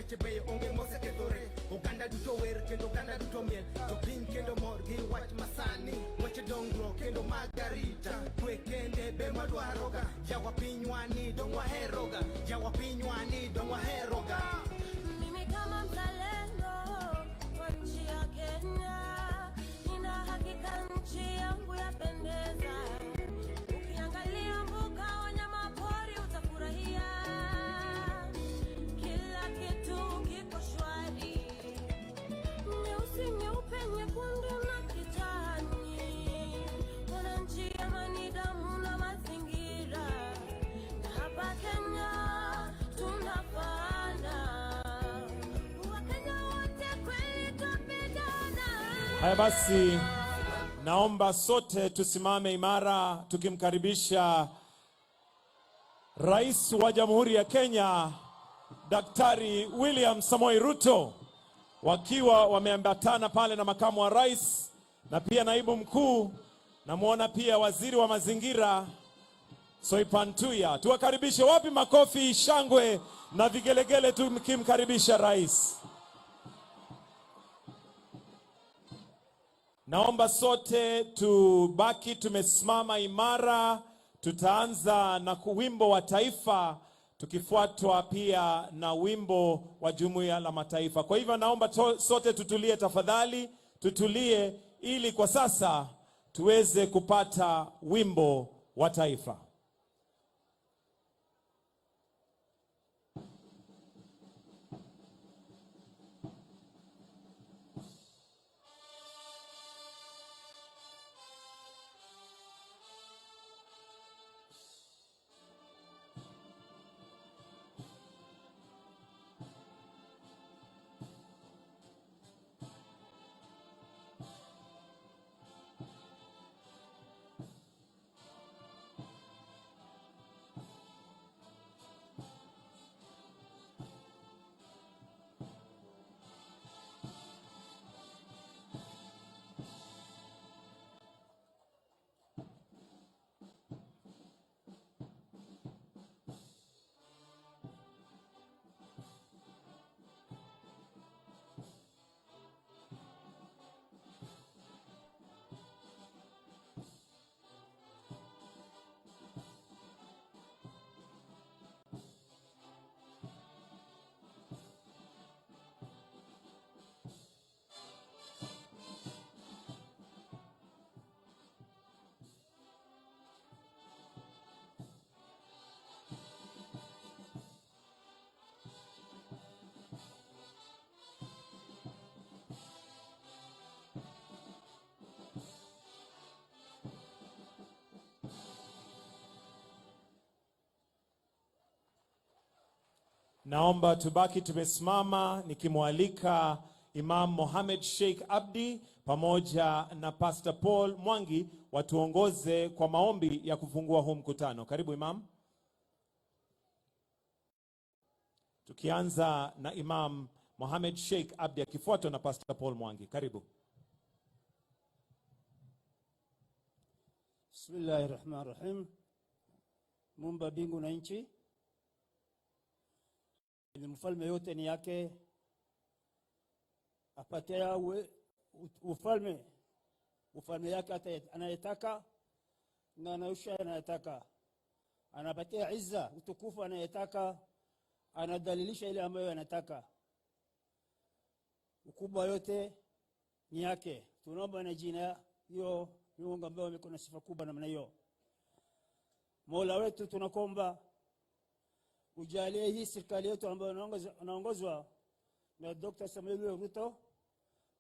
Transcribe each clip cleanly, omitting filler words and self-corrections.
weche beyo onge mose kedore. Uganda duto wer kendo Uganda duto miel, to piny kendo mor gi wach masani. Weche dongro kendo margarita, kwe kende be madwaroga. Jawa pinywani dong waheroga, jawa pinywani dong waheroga. Mimi kama mzalendo wa nchi ya Kenya, nina hakika nchi yangu yapendeza. Ukiangalia mbuga wanyama pori utafurahia, kila kitu kiko shwari. Nyeusi, nyeupe, nyekundu na kijani, wananchi amani, damu na mazingira. Na hapa Kenya tunafana, Wakenya wote kweli tupendana. Haya basi, naomba sote tusimame imara tukimkaribisha Rais wa Jamhuri ya Kenya Daktari William Samoei Ruto, wakiwa wameambatana pale na makamu wa rais na pia naibu mkuu, na muona pia waziri wa mazingira Soipantuya. Tuwakaribishe, wapi makofi, shangwe na vigelegele tukimkaribisha rais. Naomba sote tubaki tumesimama imara. Tutaanza na wimbo wa taifa tukifuatwa pia na wimbo wa Jumuiya la Mataifa. Kwa hivyo naomba sote tutulie tafadhali, tutulie ili kwa sasa tuweze kupata wimbo wa taifa. Naomba tubaki tumesimama nikimwalika Imam Mohamed Sheikh Abdi pamoja na Pastor Paul Mwangi watuongoze kwa maombi ya kufungua huu mkutano. Karibu Imam. Tukianza na Imam Mohamed Sheikh Abdi akifuatwa na Pastor Paul Mwangi. Karibu. Bismillahirrahmanirrahim. Muumba mbingu na nchi, mfalme yote ni yake, apatia ufalme yake anayetaka na anausha anayetaka, anapatia izza utukufu anayetaka, anadalilisha ile ambayo anataka. Ukubwa yote ni yake. Tunaomba na jina hiyo Mungu ambaye amekuwa na sifa kubwa namna hiyo. Mola wetu tunakomba ujalie hii serikali yetu ambayo inaongozwa na Dr. Samuel Ruto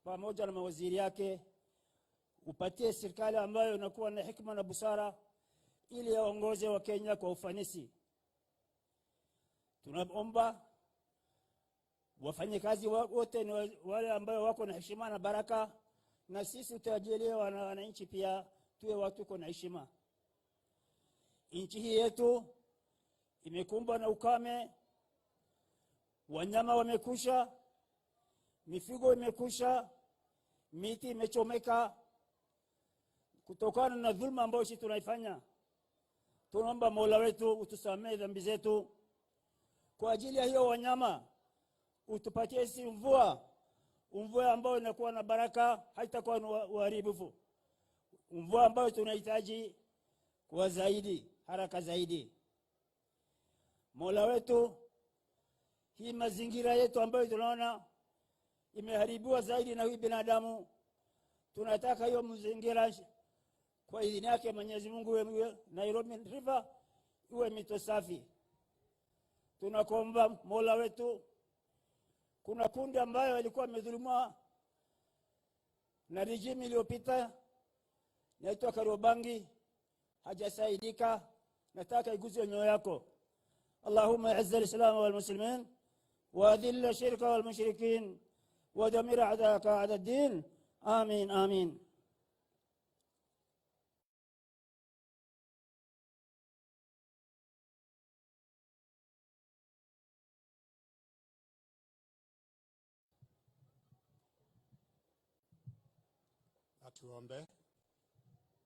pamoja na mawaziri yake, upatie serikali ambayo inakuwa na hikma na busara ili yaongoze wa Kenya kwa ufanisi. Tunaomba wafanyikazi wote ni wale ambao wako na heshima na baraka, na sisi tutajalie wananchi pia tuwe watu kwa na heshima. Nchi hii yetu imekumbwa na ukame, wanyama wamekusha, mifugo imekusha, miti imechomeka kutokana na dhulma ambayo sisi tunaifanya. Tunaomba Mola wetu utusamee dhambi zetu. Kwa ajili ya hiyo wanyama utupatie si mvua ambayo inakuwa na baraka, haitakuwa na uharibifu, mvua ambayo tunahitaji kwa zaidi, haraka zaidi. Mola wetu, hii mazingira yetu ambayo tunaona imeharibiwa zaidi na huyu binadamu, tunataka hiyo mazingira kwa idhini yake Mwenyezi Mungu, Nairobi River iwe mito safi. Tunakuomba Mola wetu, kuna kundi ambayo ilikuwa imedhulumiwa na regime iliyopita, inaitwa Karobangi, hajasaidika, nataka iguze nyoyo yako. Allahumma izz al-islam wal muslimin wa adhill ash-shirka wal mushrikin wa damir a'daka a'da ad-din. Amin, amin. Tuombe.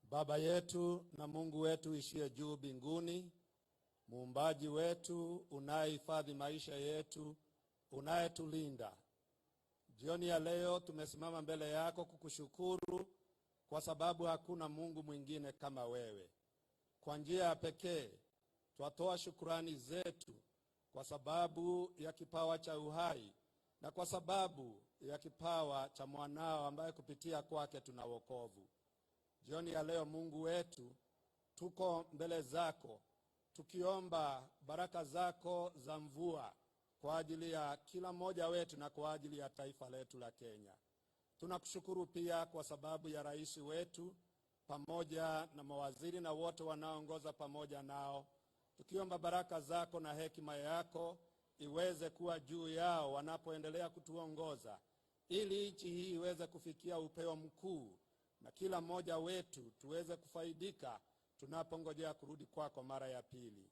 Baba yetu na Mungu wetu ishie juu mbinguni, muumbaji wetu, unayehifadhi maisha yetu, unayetulinda, jioni ya leo tumesimama mbele yako kukushukuru kwa sababu hakuna Mungu mwingine kama wewe. Kwa njia ya pekee twatoa shukrani zetu kwa sababu ya kipawa cha uhai na kwa sababu ya kipawa cha mwanao ambaye kupitia kwake tuna wokovu. Jioni ya leo Mungu wetu, tuko mbele zako tukiomba baraka zako za mvua kwa ajili ya kila mmoja wetu na kwa ajili ya taifa letu la Kenya. Tunakushukuru pia kwa sababu ya rais wetu pamoja na mawaziri na wote wanaoongoza pamoja nao, tukiomba baraka zako na hekima yako iweze kuwa juu yao wanapoendelea kutuongoza, ili nchi hii iweze kufikia upeo mkuu na kila mmoja wetu tuweze kufaidika tunapongojea kurudi kwako mara ya pili.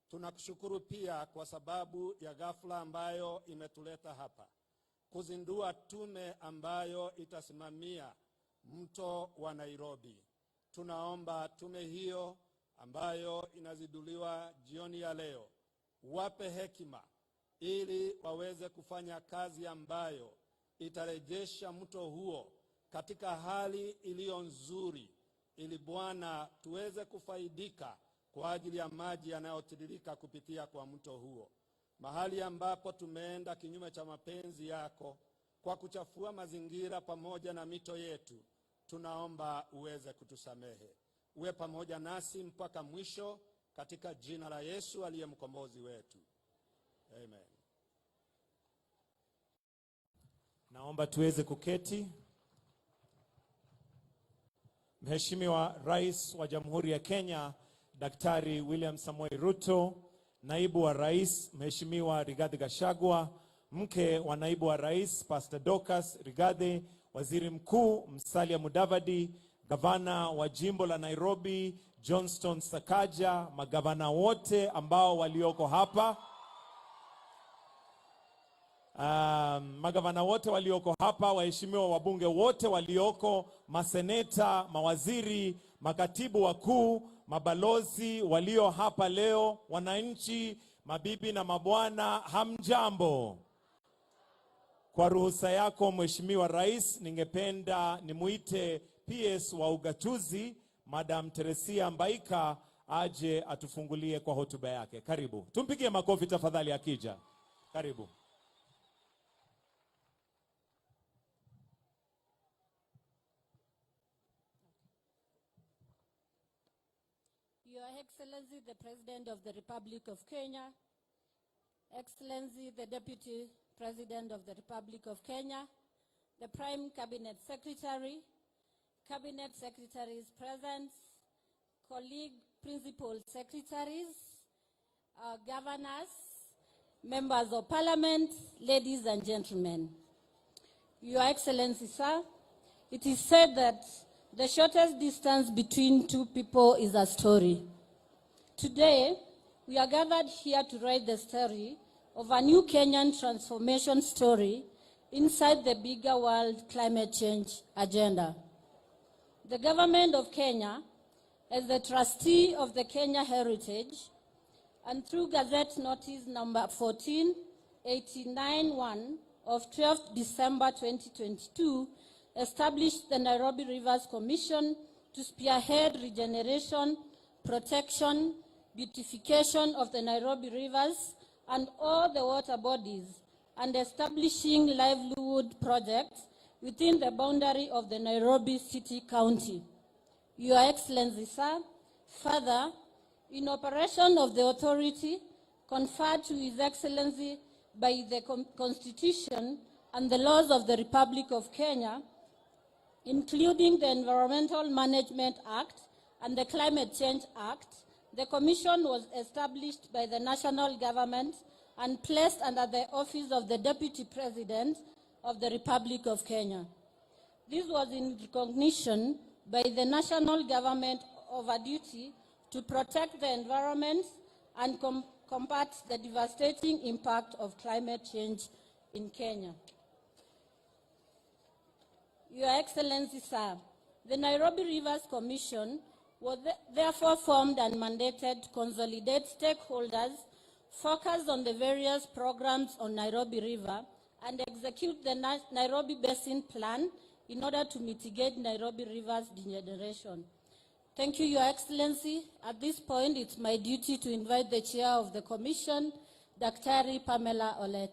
Tunakushukuru pia kwa sababu ya ghafla ambayo imetuleta hapa kuzindua tume ambayo itasimamia mto wa Nairobi. Tunaomba tume hiyo ambayo inaziduliwa jioni ya leo, wape hekima ili waweze kufanya kazi ambayo itarejesha mto huo katika hali iliyo nzuri, ili Bwana tuweze kufaidika kwa ajili ya maji yanayotiririka kupitia kwa mto huo. Mahali ambapo tumeenda kinyume cha mapenzi yako kwa kuchafua mazingira pamoja na mito yetu, tunaomba uweze kutusamehe. Uwe pamoja nasi mpaka mwisho, katika jina la Yesu aliye mkombozi wetu. Amen. Naomba tuweze kuketi. Mheshimiwa Rais wa Jamhuri ya Kenya Daktari William Samoei Ruto, Naibu wa Rais Mheshimiwa Rigathi Gachagua, mke wa Naibu wa Rais Pastor Dorcas Rigathi, Waziri Mkuu Musalia Mudavadi, Gavana wa Jimbo la Nairobi Johnston Sakaja, magavana wote ambao walioko hapa, magavana wote walioko hapa, waheshimiwa wabunge wote walioko, maseneta, mawaziri, makatibu wakuu, mabalozi walio hapa leo, wananchi, mabibi na mabwana, hamjambo. Kwa ruhusa yako Mheshimiwa Rais, ningependa nimuite PS wa ugatuzi Madam Teresia Mbaika aje atufungulie kwa hotuba yake. Karibu. Tumpigie makofi tafadhali akija. Karibu. Your Excellency, the President of the Republic of Kenya, Excellency, the Deputy President of the Republic of Kenya, the Prime Cabinet Secretary, Cabinet Secretaries present, colleague Principal Secretaries, governors, members of Parliament, ladies and gentlemen. Your Excellency, sir, it is said that the shortest distance between two people is a story. Today, we are gathered here to write the story of a new Kenyan transformation story inside the bigger world climate change agenda. The government of Kenya, as the trustee of the Kenya Heritage, and through Gazette Notice number 14, 89-1 of 12th December 2022 established the Nairobi Rivers Commission to spearhead regeneration, protection, beautification of the Nairobi rivers and all the water bodies, and establishing livelihood projects within the boundary of the Nairobi City County. Your Excellency, sir, further, in operation of the authority conferred to His Excellency by the Constitution and the laws of the Republic of Kenya, including the Environmental Management Act and the Climate Change Act, the Commission was established by the national government and placed under the office of the Deputy President of the Republic of Kenya. This was in recognition by the national government of a duty to protect the environment and combat the devastating impact of climate change in Kenya. Your Excellency, sir, the Nairobi Rivers Commission was therefore formed and mandated to consolidate stakeholders, focus on the various programs on Nairobi River, and execute the Nairobi Basin Plan in order to mitigate Nairobi River's degeneration. Thank you, Your Excellency. At this point, it's my duty to invite the Chair of the Commission, Dr. Pamela Olet.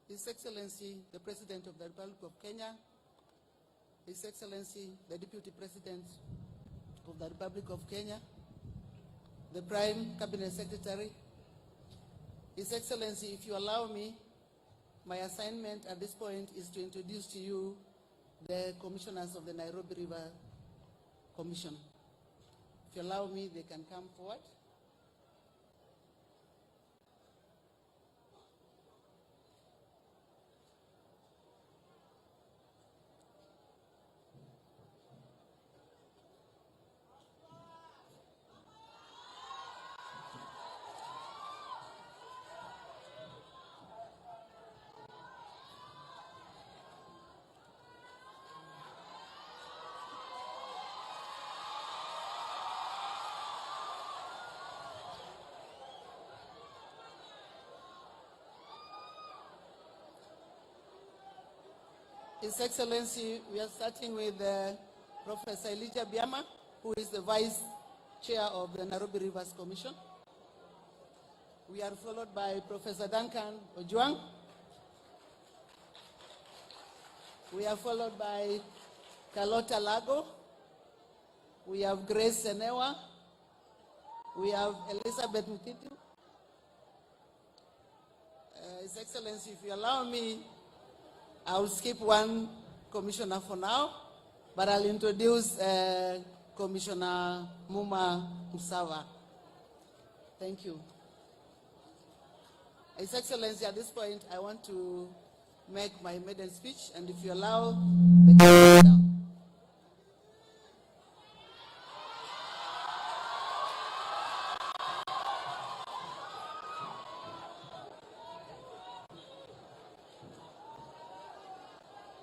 His Excellency, the President of the Republic of Kenya, His Excellency, the Deputy President of the Republic of Kenya, the Prime Cabinet Secretary, His Excellency, if you allow me, my assignment at this point is to introduce to you the commissioners of the Nairobi River Commission. If you allow me, they can come forward. His Excellency, we are starting with Professor Elijah Biama, who is the Vice Chair of the Nairobi Rivers Commission. We are followed by Professor Duncan Ojwang. We are followed by Carlota Lago. We have Grace Senewa. We have Elizabeth Mutitu. His Excellency, if you allow me, I will skip one commissioner for now, but I'll introduce Commissioner Muma Musawa. Thank you. His Excellency, at this point, I want to make my maiden speech, and if you allow, the camera down.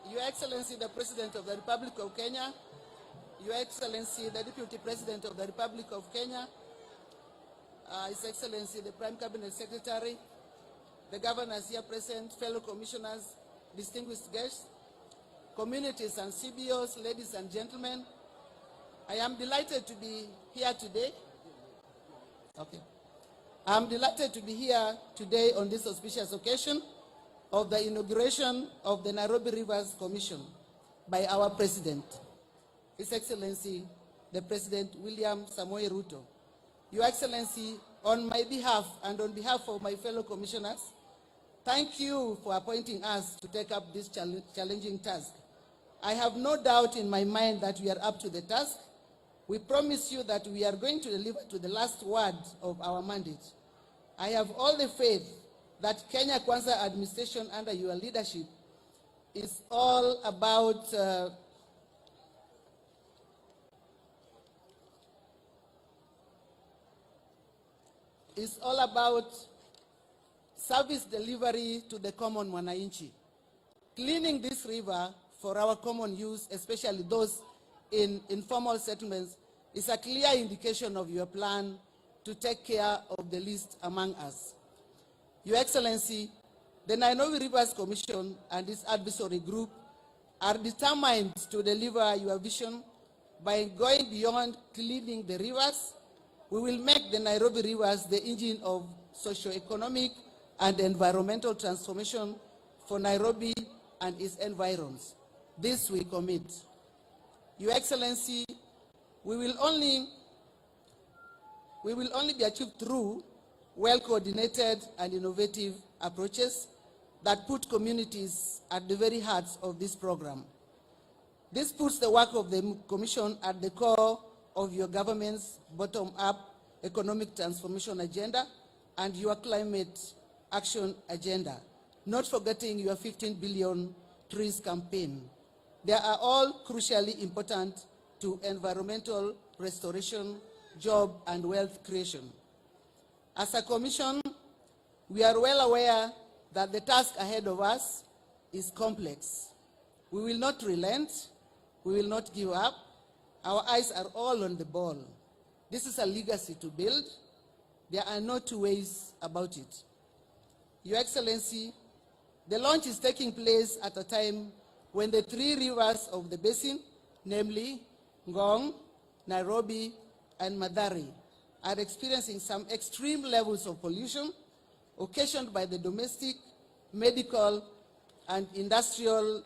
Your Excellency, the President of the Republic of Kenya, Your Excellency, the Deputy President of the Republic of Kenya, His Excellency, the Prime Cabinet Secretary, the governors here present, fellow commissioners, distinguished guests, communities and CBOs, ladies and gentlemen, I am delighted to be here today. I am delighted to be here today on this auspicious occasion of the inauguration of the Nairobi Rivers Commission by our President, His Excellency, the President William Samoei Ruto. Your Excellency, on my behalf and on behalf of my fellow commissioners, thank you for appointing us to take up this challenging task. I have no doubt in my mind that we are up to the task. We promise you that we are going to deliver to the last word of our mandate. I have all the faith that Kenya Kwanza administration under your leadership is all about service delivery to the common mwananchi. Cleaning this river for our common use, especially those in informal settlements, is a clear indication of your plan to take care of the least among us. Your Excellency, the Nairobi Rivers Commission and its advisory group are determined to deliver your vision by going beyond cleaning the rivers. We will make the Nairobi rivers the engine of socio-economic and environmental transformation for Nairobi and its environs. This we commit. Your Excellency, we will only be achieved through well-coordinated and innovative approaches that put communities at the very heart of this program. This puts the work of the Commission at the core of your government's bottom-up economic transformation agenda and your climate action agenda, not forgetting your 15 billion trees campaign. They are all crucially important to environmental restoration, job, and wealth creation. As a Commission, we are well aware that the task ahead of us is complex. We will not relent. We will not give up. Our eyes are all on the ball. This is a legacy to build. There are no two ways about it. Your Excellency, the launch is taking place at a time when the three rivers of the basin, namely Ngong, Nairobi, and Madari, are experiencing some extreme levels of pollution occasioned by the domestic, medical, and industrial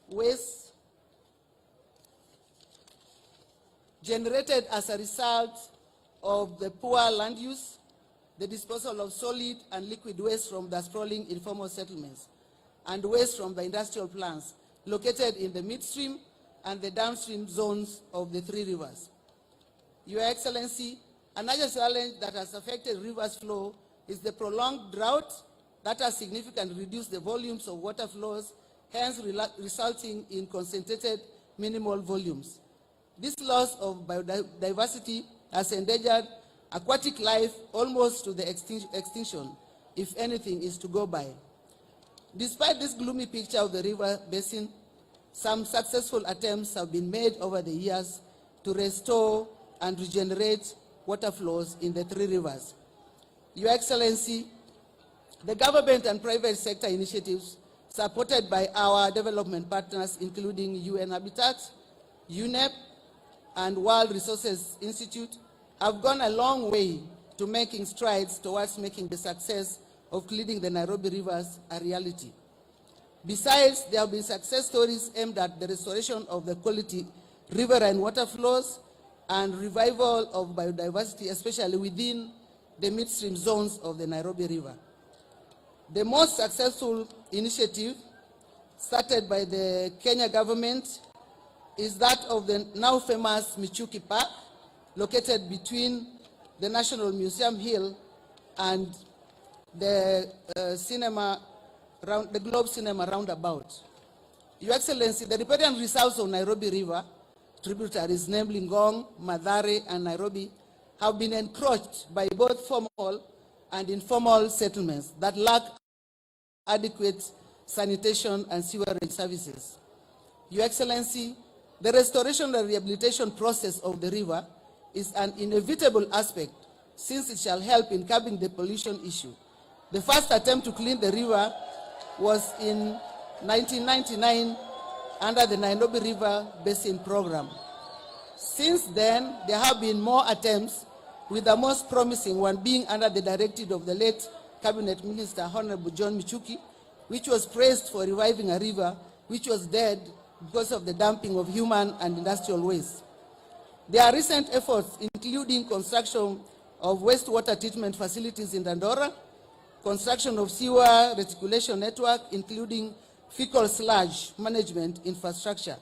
waste generated as a result of the poor land use, the disposal of solid and liquid waste from the sprawling informal settlements, and waste from the industrial plants located in the midstream and the downstream zones of the three rivers. Your Excellency, another challenge that has affected rivers flow is the prolonged drought that has significantly reduced the volumes of water flows, hence resulting in concentrated minimal volumes. This loss of biodiversity has endangered aquatic life almost to the extinction, if anything is to go by. Despite this gloomy picture of the river basin, some successful attempts have been made over the years to restore and regenerate water flows in the three rivers. Your Excellency, the government and private sector initiatives supported by our development partners, including UN Habitat, UNEP, and World Resources Institute, have gone a long way to making strides towards making the success of cleaning the Nairobi rivers a reality. Besides, there have been success stories aimed at the restoration of the quality river and water flows and revival of biodiversity, especially within the midstream zones of the Nairobi River. The most successful initiative started by the Kenya government is that of the now famous Michuki Park, located between the National Museum Hill and the Globe Cinema roundabout. Your Excellency, the riparian reserves of Nairobi River tributaries, namely Ngong, Mathare, and Nairobi, have been encroached by both formal and informal settlements that lack adequate sanitation and sewerage services. Your Excellency, the restoration and rehabilitation process of the river is an inevitable aspect since it shall help in curbing the pollution issue. The first attempt to clean the river was in 1999 under the Nairobi River Basin Program. Since then, there have been more attempts, with the most promising one being under the directive of the late Cabinet Minister Honorable John Michuki, which was praised for reviving a river which was dead because of the dumping of human and industrial waste. There are recent efforts including construction of wastewater treatment facilities in Dandora, construction of sewer reticulation network, including fecal sludge management infrastructure,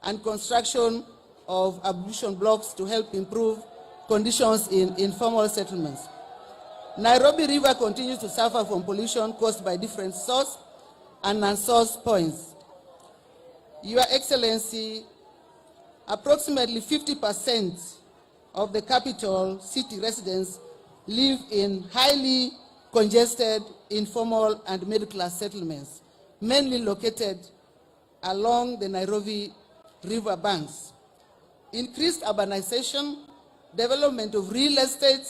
and construction of ablution blocks to help improve conditions in informal settlements. Nairobi River continues to suffer from pollution caused by different source and non-source points. Your Excellency, approximately 50% of the capital city residents live in highly congested, informal, and middle-class settlements, mainly located along the Nairobi river banks. Increased urbanization, development of real estate,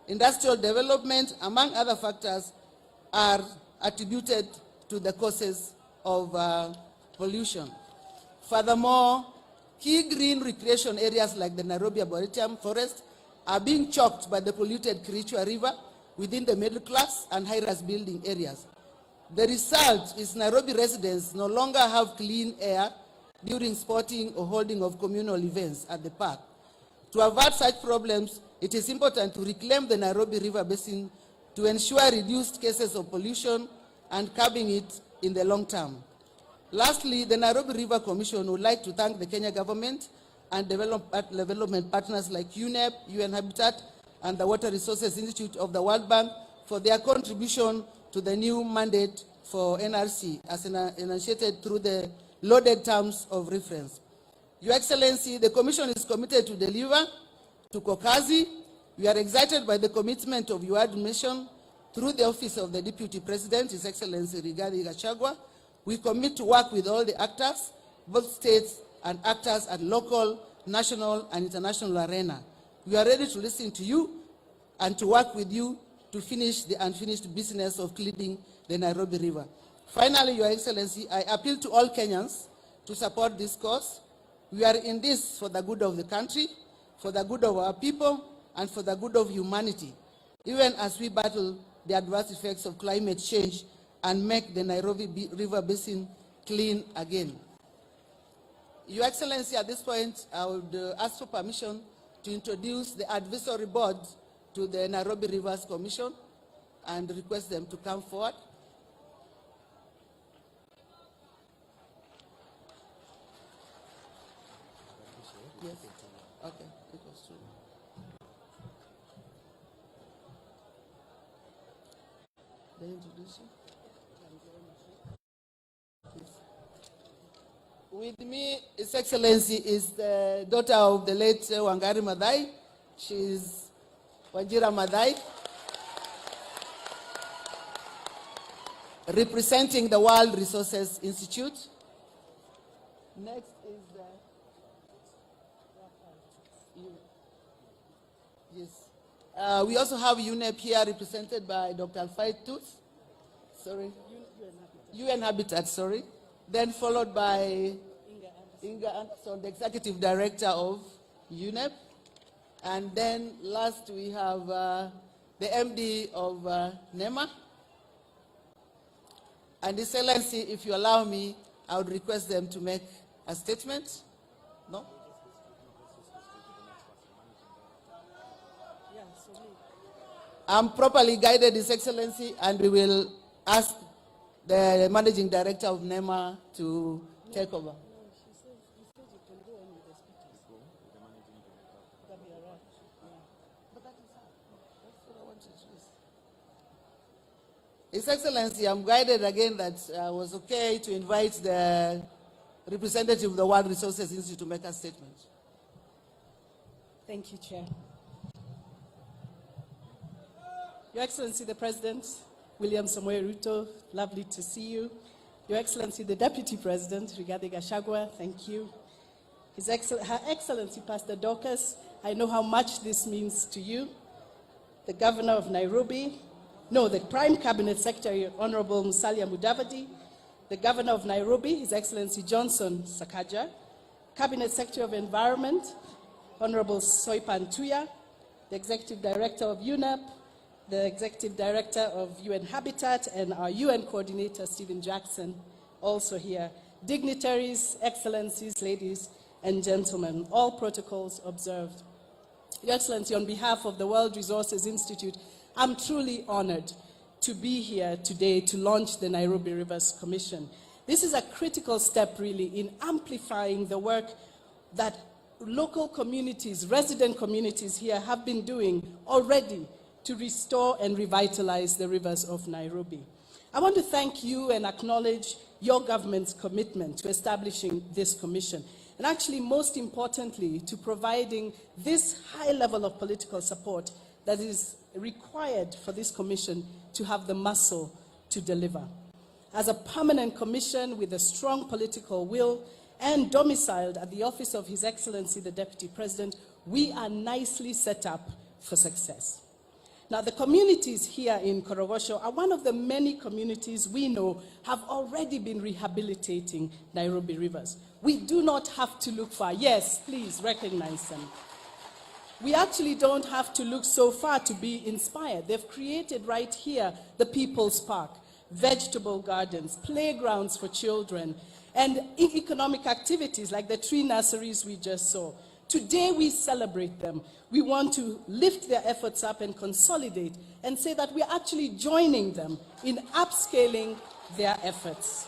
industrial development, among other factors, are attributed to the causes of pollution. Furthermore, key green recreation areas like the Nairobi Arboretum Forest are being choked by the polluted Kericho River within the middle class and high-rise building areas. The result is Nairobi residents no longer have clean air during sporting or holding of communal events at the park. To avert such problems, it is important to reclaim the Nairobi River Basin to ensure reduced cases of pollution and curbing it in the long term. Lastly, the Nairobi River Commission would like to thank the Kenya government and development partners like UNEP, UN Habitat, and the Water Resources Institute of the World Bank for their contribution to the new mandate for NRC as enunciated through the loaded terms of reference. Your Excellency, the Commission is committed to deliver to Kokazi. We are excited by the commitment of your admission through the Office of the Deputy President, His Excellency Rigathi Gachagua. We commit to work with all the actors, both states and actors at local, national, and international arena. We are ready to listen to you and to work with you to finish the unfinished business of cleaning the Nairobi River. Finally, Your Excellency, I appeal to all Kenyans to support this cause. We are in this for the good of the country, for the good of our people, and for the good of humanity, even as we battle the adverse effects of climate change and make the Nairobi River Basin clean again. Your Excellency, at this point, I would ask for permission to introduce the advisory board to the Nairobi Rivers Commission and request them to come forward. Yes. Okay. It was true. They introduce you. Yes. With me, His Excellency, is the daughter of the late Wangari Maathai. She is Wajira Maathai, representing the World Resources Institute. Next is yes. We also have UNEP here, represented by Dr. Alfred Tooth. Sorry. UN Habitat, sorry. Then followed by Inga Anderson, the Executive Director of UNEP. And then last we have the MD of NEMA. And Excellency, if you allow me, I would request them to make a statement. No? I'm properly guided, His Excellency, and we will ask the Managing Director of NEMA to take over. His Excellency, I'm guided again that I was okay to invite the representative of the World Resources Institute to make a statement. Thank you, Chair. Your Excellency, the President, William Samoei Ruto, lovely to see you. Your Excellency, the Deputy President, Rigathi Gachagua, thank you. Her Excellency, Pastor Dorcas, I know how much this means to you. The Governor of Nairobi, the Prime Cabinet Secretary, Honorable Musalia Mudavadi, the Governor of Nairobi, His Excellency Johnson Sakaja, Cabinet Secretary of Environment, Honorable Soipan Tuya, the Executive Director of UNEP, the Executive Director of UN Habitat, and our UN Coordinator, Stephen Jackson, also here. Dignitaries, Excellencies, ladies and gentlemen, all protocols observed. Your Excellency, on behalf of the World Resources Institute, I'm truly honored to be here today to launch the Nairobi Rivers Commission. This is a critical step, really, in amplifying the work that local communities, resident communities here have been doing already to restore and revitalize the rivers of Nairobi. I want to thank you and acknowledge your government's commitment to establishing this commission. and actually, most importantly, to providing this high level of political support that is required for this commission to have the muscle to deliver. As a permanent commission with a strong political will and domiciled at the office of His Excellency the Deputy President, we are nicely set up for success. Now, the communities here in Korogocho are one of the many communities we know have already been rehabilitating Nairobi rivers. We do not have to look far. Yes, please recognize them. We actually don't have to look so far to be inspired. They've created right here the People's Park, vegetable gardens, playgrounds for children, and economic activities like the tree nurseries we just saw. Today we celebrate them. We want to lift their efforts up and consolidate and say that we're actually joining them in upscaling their efforts.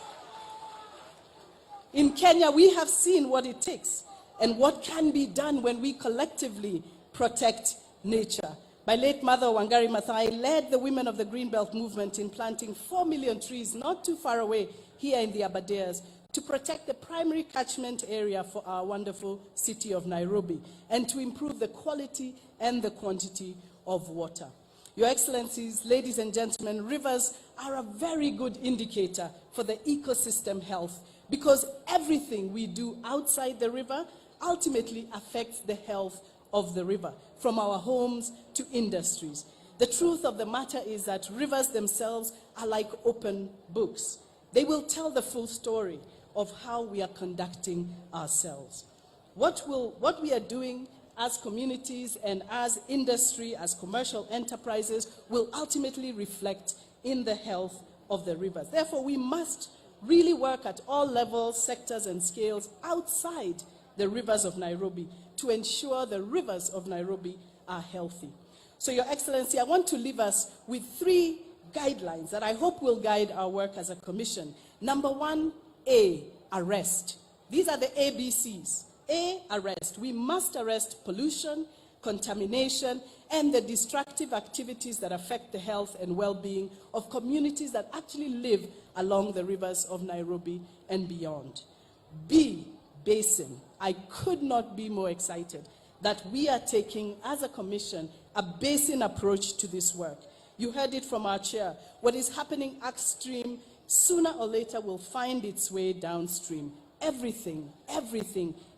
In Kenya, we have seen what it takes and what can be done when we collectively protect nature. My late mother, Wangari Maathai, led the women of the Greenbelt movement in planting 4 million trees not too far away here in the Aberdares to protect the primary catchment area for our wonderful city of Nairobi and to improve the quality and the quantity of water. Your Excellencies, ladies and gentlemen, rivers are a very good indicator for the ecosystem health because everything we do outside the river ultimately affects the health of the river, from our homes to industries. The truth of the matter is that rivers themselves are like open books. They will tell the full story of how we are conducting ourselves. What we are doing as communities and as industry, as commercial enterprises, will ultimately reflect in the health of the rivers. Therefore, we must really work at all levels, sectors, and scales outside the rivers of Nairobi to ensure the rivers of Nairobi are healthy. So, Your Excellency, I want to leave us with 3 guidelines that I hope will guide our work as a commission. Number 1, A, arrest. These are the ABCs. A, arrest. We must arrest pollution, contamination, and the destructive activities that affect the health and well-being of communities that actually live along the rivers of Nairobi and beyond. B, basin. I could not be more excited that we are taking, as a commission, a basin approach to this work. You heard it from our chair. What is happening upstream, sooner or later, will find its way downstream. Everything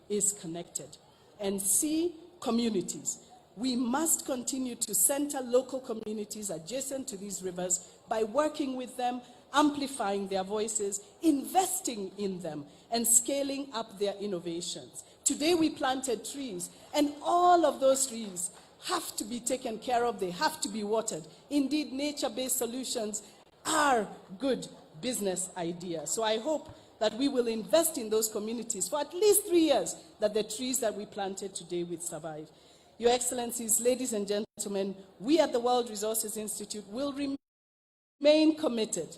is connected. And C, communities. We must continue to center local communities adjacent to these rivers by working with them, amplifying their voices, investing in them, and scaling up their innovations. Today we planted trees, and all of those trees have to be taken care of. They have to be watered. Indeed, nature-based solutions are good business ideas. So I hope that we will invest in those communities for at least 3 years, that the trees that we planted today will survive. Your Excellencies, ladies and gentlemen, we at the World Resources Institute will remain committed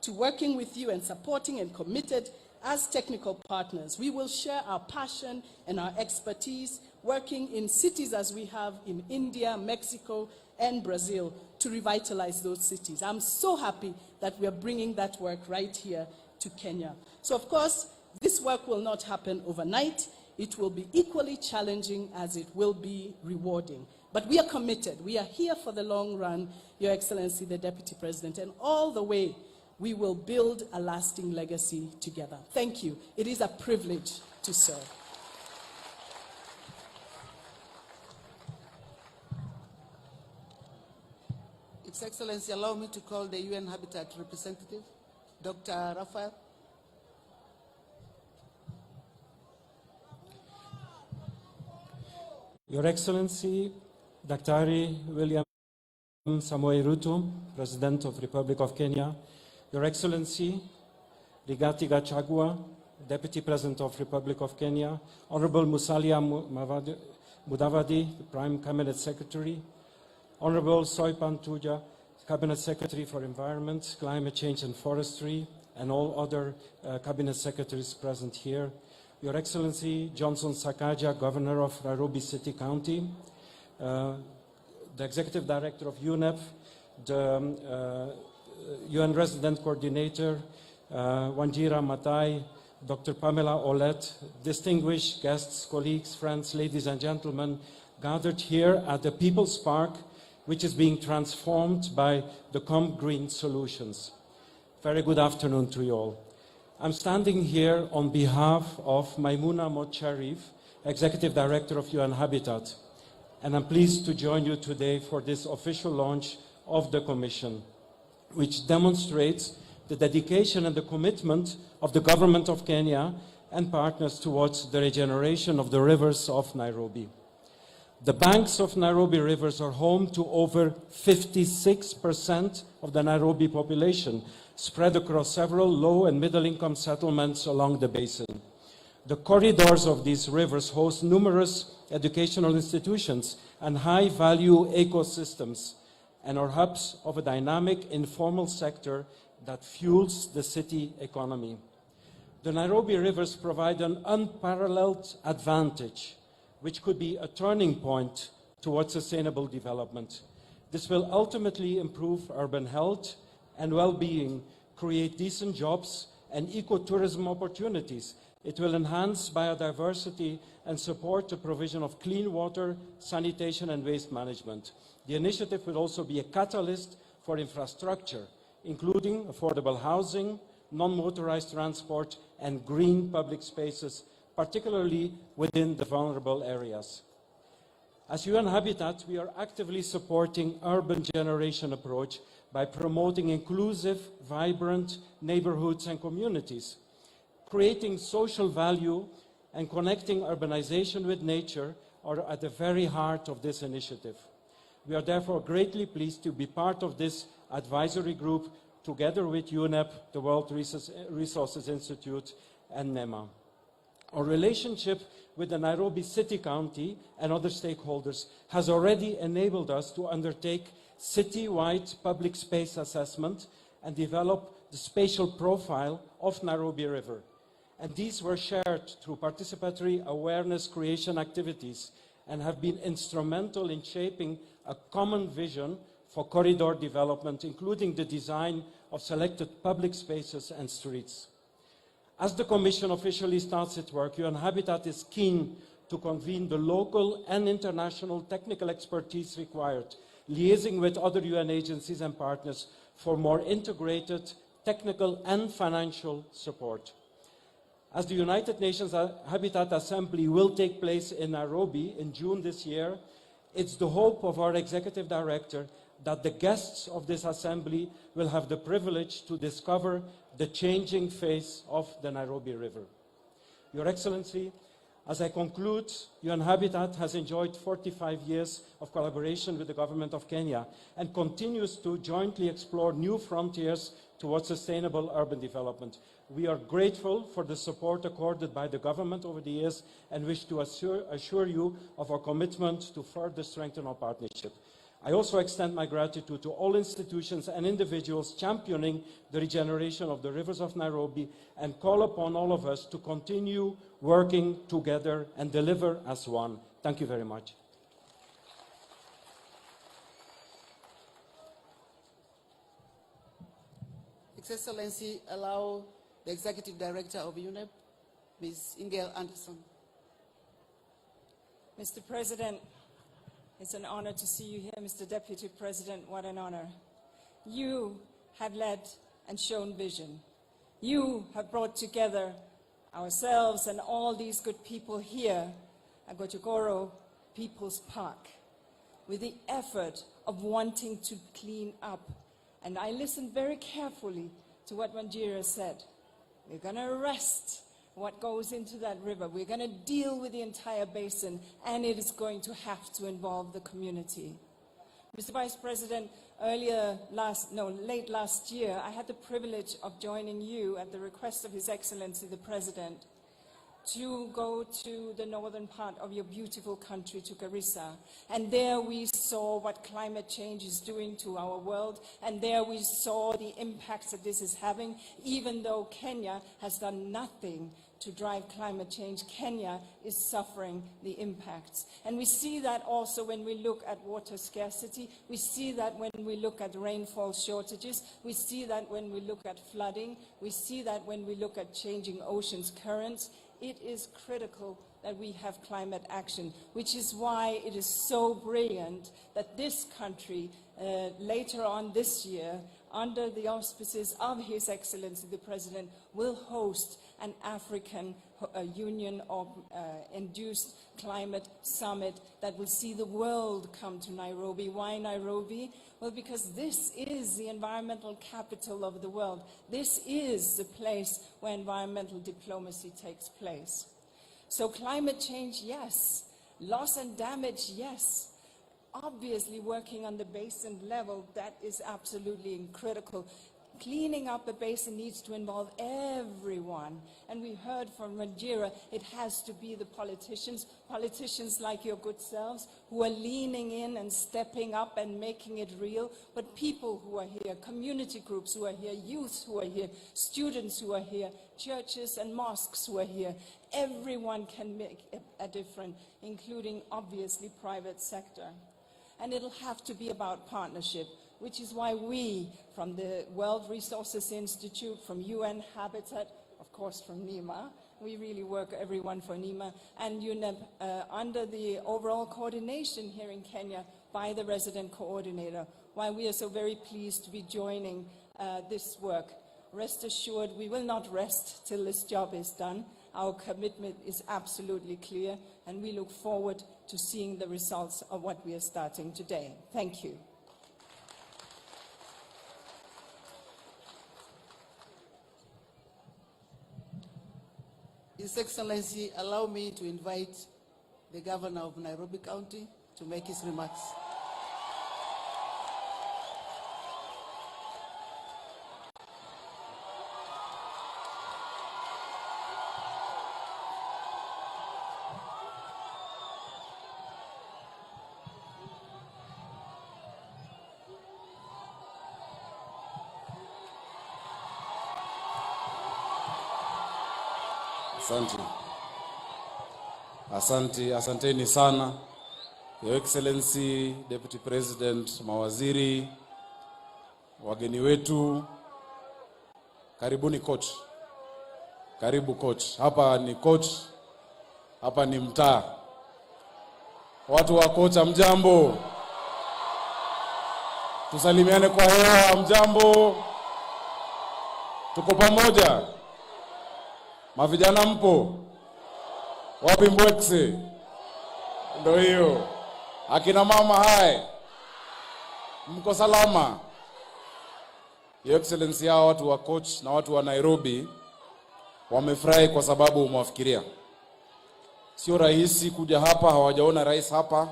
to working with you and supporting and committed as technical partners. We will share our passion and our expertise working in cities as we have in India, Mexico, and Brazil to revitalize those cities. I'm so happy that we are bringing that work right here to Kenya. So, of course, this work will not happen overnight. It will be equally challenging as it will be rewarding. But we are committed. We are here for the long run, Your Excellency, the Deputy President, and all the way we will build a lasting legacy together. Thank you. It is a privilege to serve. His Excellency, allow me to call the UN Habitat representative, Dr. Raphael. Your Excellency, Daktari William Samoei Ruto, President of the Republic of Kenya, Your Excellency, Rigathi Gachagua, Deputy President of the Republic of Kenya, Honorable Musalia Mudavadi, the Prime Cabinet Secretary, Honorable Soipan Tuja, Cabinet Secretary for Environment, Climate Change and Forestry, and all other Cabinet Secretaries present here, Your Excellency Johnson Sakaja, Governor of Nairobi City County, the Executive Director of UNEP, the UN Resident Coordinator, Wanjira Matai, Dr. Pamela Olet, distinguished guests, colleagues, friends, ladies and gentlemen, gathered here at the People's Park, which is being transformed by the Com Green Solutions. Very good afternoon to you all. I'm standing here on behalf of Maimouna Motcharif, Executive Director of UN Habitat, and I'm pleased to join you today for this official launch of the Commission, which demonstrates the dedication and the commitment of the government of Kenya and partners towards the regeneration of the rivers of Nairobi. The banks of Nairobi rivers are home to over 56% of the Nairobi population, spread across several low and middle income settlements along the basin. The corridors of these rivers host numerous educational institutions and high value ecosystems, and are hubs of a dynamic informal sector that fuels the city economy. The Nairobi rivers provide an unparalleled advantage, which could be a turning point towards sustainable development. This will ultimately improve urban health and well-being, create decent jobs and ecotourism opportunities. It will enhance biodiversity and support the provision of clean water, sanitation and waste management. The initiative will also be a catalyst for infrastructure, including affordable housing, non-motorized transport and green public spaces, particularly within the vulnerable areas. As UN Habitat, we are actively supporting urban generation approach by promoting inclusive, vibrant neighborhoods and communities, creating social value and connecting urbanization with nature are at the very heart of this initiative. We are therefore greatly pleased to be part of this advisory group together with UNEP, the World Resources Institute and NEMA. Our relationship with the Nairobi City County and other stakeholders has already enabled us to undertake city-wide public space assessment and develop the spatial profile of Nairobi River. And these were shared through participatory awareness creation activities and have been instrumental in shaping a common vision for corridor development, including the design of selected public spaces and streets. As the Commission officially starts its work, UN Habitat is keen to convene the local and international technical expertise required, liaising with other UN agencies and partners for more integrated technical and financial support. As the United Nations Habitat Assembly will take place in Nairobi in June this year, it's the hope of our Executive Director that the guests of this assembly will have the privilege to discover the changing face of the Nairobi River. Your Excellency, as I conclude, UN Habitat has enjoyed 45 years of collaboration with the government of Kenya and continues to jointly explore new frontiers towards sustainable urban development. We are grateful for the support accorded by the government over the years and wish to assure you of our commitment to further strengthen our partnership. I also extend my gratitude to all institutions and individuals championing the regeneration of the rivers of Nairobi and call upon all of us to continue working together and deliver as one. Thank you very much. His Excellency, allow the Executive Director of UNEP, Ms. Ingel Anderson. Mr. President, it's an honor to see you here, Mr. Deputy President. What an honor. You have led and shown vision. You have brought together ourselves and all these good people here at Korogocho People's Park with the effort of wanting to clean up. And I listened very carefully to what Wanjira said. We're going to arrest what goes into that river. We're going to deal with the entire basin, and it is going to have to involve the community. Mr. Vice President, late last year, I had the privilege of joining you at the request of His Excellency the President to go to the northern part of your beautiful country, to Garissa. And there we saw what climate change is doing to our world. And there we saw the impacts that this is having. Even though Kenya has done nothing to drive climate change, Kenya is suffering the impacts. And we see that also when we look at water scarcity. We see that when we look at rainfall shortages. We see that when we look at flooding. We see that when we look at changing oceans currents. It is critical that we have climate action, which is why it is so brilliant that this country, later on this year, under the auspices of His Excellency the President, will host an African Union of induced climate summit that will see the world come to Nairobi. Why Nairobi? Well, because this is the environmental capital of the world. This is the place where environmental diplomacy takes place. So climate change, yes. Loss and damage, yes. Obviously, working on the basin level, that is absolutely critical. Cleaning up the basin needs to involve everyone. And we heard from Ranjira, it has to be the politicians like your good selves, who are leaning in and stepping up and making it real. But people who are here, community groups who are here, youth who are here, students who are here, churches and mosques who are here, everyone can make a difference, including obviously private sector. And it'll have to be about partnership, which is why we, from the World Resources Institute, from UN Habitat, of course from NEMA, we really work everyone for NEMA, and UNEP under the overall coordination here in Kenya by the resident coordinator, why we are so very pleased to be joining this work. Rest assured, we will not rest till this job is done. Our commitment is absolutely clear, and we look forward to seeing the results of what we are starting today. Thank you. His Excellency, allow me to invite the Governor of Nairobi County to make his remarks. Asanteni sana, Your Excellency, Deputy President, mawaziri, wageni wetu, karibuni coach. Karibu coach. Hapa ni coach, hapa ni mtaa. Watu wa coach, mjambo. Tusalimiane kwa hewa, mjambo. Tuko pamoja. Mavijana mpo? Wapi mbwekse? Ndio hiyo. Akina mama hai. Mko salama? Your Excellency, hao watu wa coach na watu wa Nairobi wamefurahi kwa sababu umewafikiria. Sio rahisi kuja hapa, hawajaona rais hapa.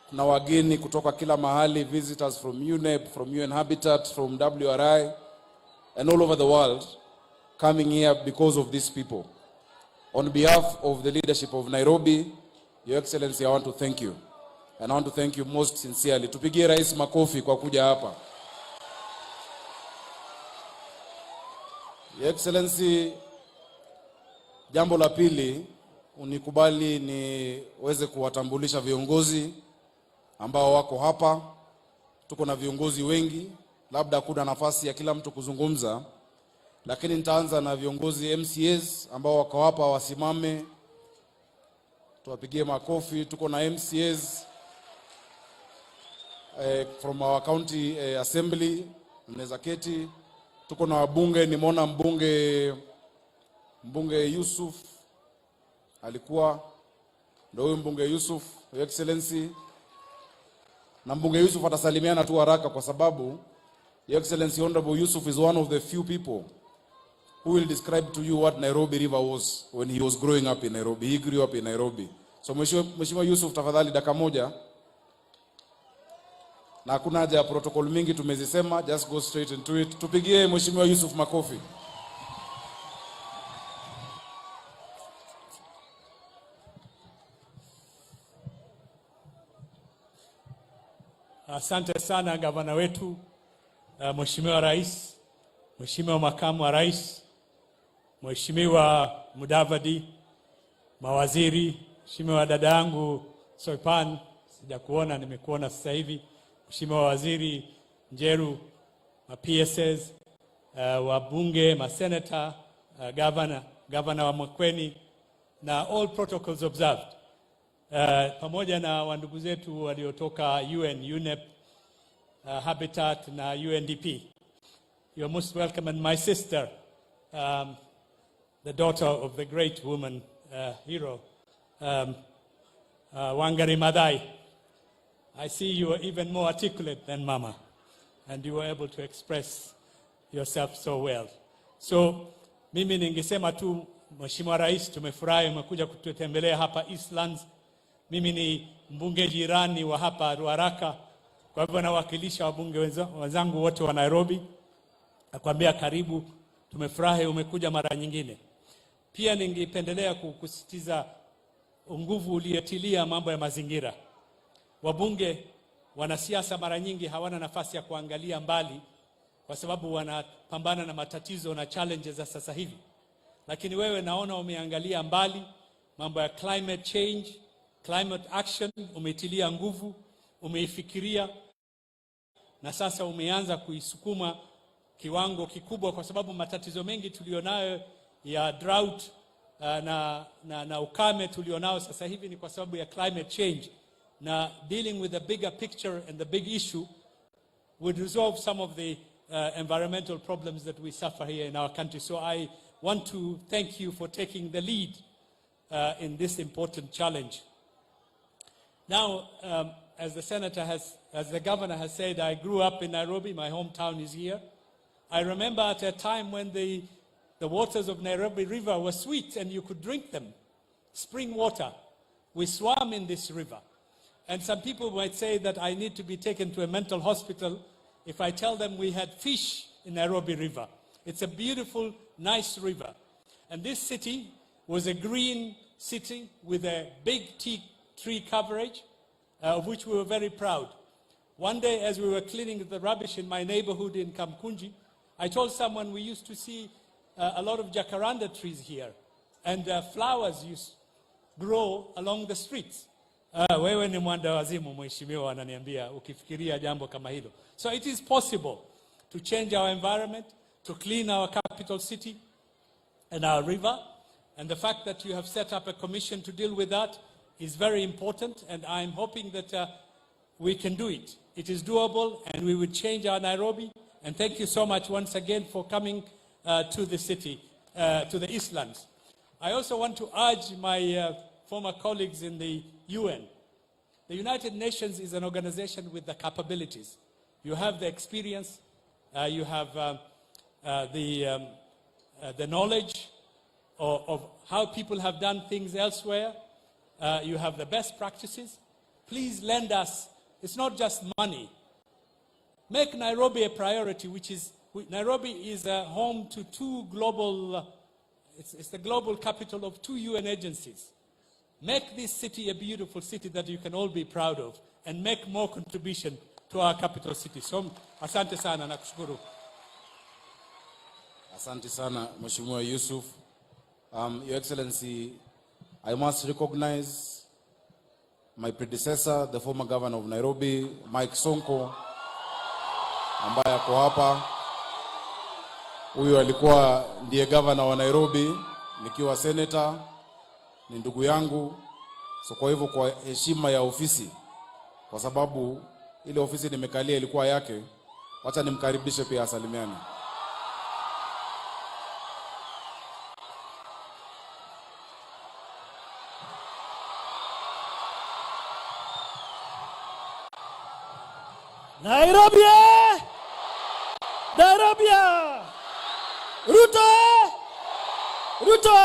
Kuna wageni kutoka kila mahali, visitors from UNEP, from UN Habitat, from WRI, and all over the world coming here because of these people. On behalf of the leadership of Nairobi, Your Excellency, I want to thank you. And I want to thank you most sincerely. Tupigie rais makofi kwa kuja hapa. Your Excellency, jambo la pili, unikubali niweze kuwatambulisha viongozi ambao wako hapa. Tuko na viongozi wengi, labda kuna nafasi ya kila mtu kuzungumza, lakini nitaanza na viongozi MCAs ambao wako hapa, wasimame tuwapigie makofi. Tuko na MCAs from our county assembly, mnaweza keti. Tuko na wabunge, nimeona mbunge Yusuf alikuwa, ndio huyo mbunge Yusuf, Your Excellency. Na mbunge Yusuf atasalimiana tu haraka kwa sababu Your Excellency, Honorable Yusuf is one of the few people who will describe to you what Nairobi River was when he was growing up in Nairobi. He grew up in Nairobi. So Mheshimiwa Yusuf, tafadhali dakika moja. Na hakuna haja ya protocol mingi, tumezisema, just go straight into it. Tupigie Mheshimiwa Yusuf makofi. Asante sana gavana wetu, Mheshimiwa Rais, Mheshimiwa Makamu wa Rais, Mheshimiwa Mudavadi, mawaziri, Mheshimiwa dada yangu Soipan, sijakuona, nimekuona sasa hivi, Mheshimiwa Waziri Njeru, ma PSS, wabunge, ma senator, governor wa Mkweni, na all protocols observed. Pamoja na wandugu zetu waliotoka UN, UNEP, Habitat na UNDP. You're most welcome, and my sister, the daughter of the great woman hero, Wangari Maathai. I see you are even more articulate than Mama, and you were able to express yourself so well. So, mimi ningesema tu, Mheshimiwa Rais, tumefurahi umekuja kututembelea hapa Eastlands. Mimi ni mbunge jirani wa hapa Ruaraka, kwa hivyo nawakilisha wabunge wenzangu wote wa Nairobi. Nakwambia karibu, tumefurahi umekuja mara nyingine. Pia ningependelea kusisitiza nguvu uliotilia mambo ya mazingira. Wabunge, wanasiasa mara nyingi hawana nafasi ya kuangalia mbali kwa sababu wanapambana na matatizo na challenges za sasa hivi. Lakini wewe naona umeangalia mbali mambo ya climate change, climate action, umetilia nguvu, umeifikiria, na sasa umeanza kuisukuma kiwango kikubwa, kwa sababu matatizo mengi tulionayo ya drought na ukame tulionao sasa hivi ni kwa sababu ya climate change. Na dealing with the bigger picture and the big issue would resolve some of the environmental problems that we suffer here in our country. So I want to thank you for taking the lead in this important challenge. Now, as the governor has said, I grew up in Nairobi. My hometown is here. I remember at a time when the waters of Nairobi River were sweet and you could drink them. Spring water. We swam in this river. And some people might say that I need to be taken to a mental hospital if I tell them we had fish in Nairobi River. It's a beautiful, nice river. And this city was a green city with a big tree coverage, of which we were very proud. One day, as we were cleaning the rubbish in my neighborhood in Kamkunji, I told someone we used to see a lot of jacaranda trees here, and flowers used to grow along the streets. Wewe ni mwanda wazimu, mheshimiwa, ananiambia ukifikiria jambo kama hilo. So it is possible to change our environment, to clean our capital city and our river. And the fact that you have set up a commission to deal with that is very important, and I'm hoping that we can do it. It is doable, and we will change our Nairobi. And thank you so much once again for coming to the city, to the Eastlands. I also want to urge my former colleagues in the UN. The United Nations is an organization with the capabilities. You have the experience, you have the knowledge of how people have done things elsewhere. You have the best practices. Please lend us. It's not just money. Make Nairobi a priority, Nairobi is a home to two global, it's the global capital of 2 UN agencies. Make this city a beautiful city that you can all be proud of, and make more contribution to our capital city. So, asante sana na kushukuru. Asante sana, Mheshimiwa Yusuf. Your Excellency, I must recognize my predecessor, the former governor of Nairobi, Mike Sonko, ambaye ako hapa. Huyu alikuwa ndiye governor wa Nairobi, nikiwa senator, ni ndugu yangu. So kwa hivyo, kwa heshima ya ofisi, kwa sababu ile ofisi nimekalia ilikuwa yake, wacha nimkaribishe pia asalimiane. Nairobi! Nairobi! Ruto! Ruto!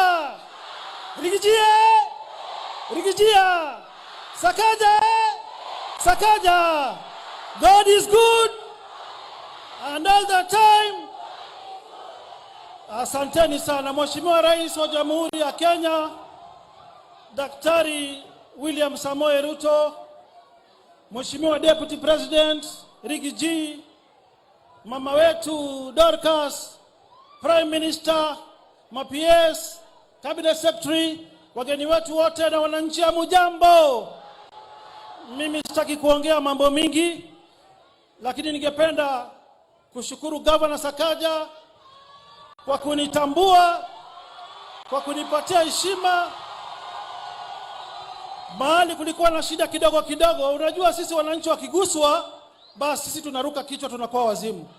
Rigijia! Sakaja! Sakaja! God is good, and all the time. Asanteni sana Mheshimiwa Rais wa Jamhuri ya Kenya, Daktari William Samoei Ruto, Mheshimiwa Deputy President Riggy G, mama wetu Dorcas, Prime Minister, ma-PS, Cabinet Secretary, wageni wetu wote na wananchi, hamujambo. Mimi sitaki kuongea mambo mingi, lakini ningependa kushukuru Governor Sakaja kwa kunitambua, kwa kunipatia heshima mahali kulikuwa na shida kidogo kidogo. Unajua sisi wananchi wakiguswa, basi sisi tunaruka kichwa, tunakuwa wazimu.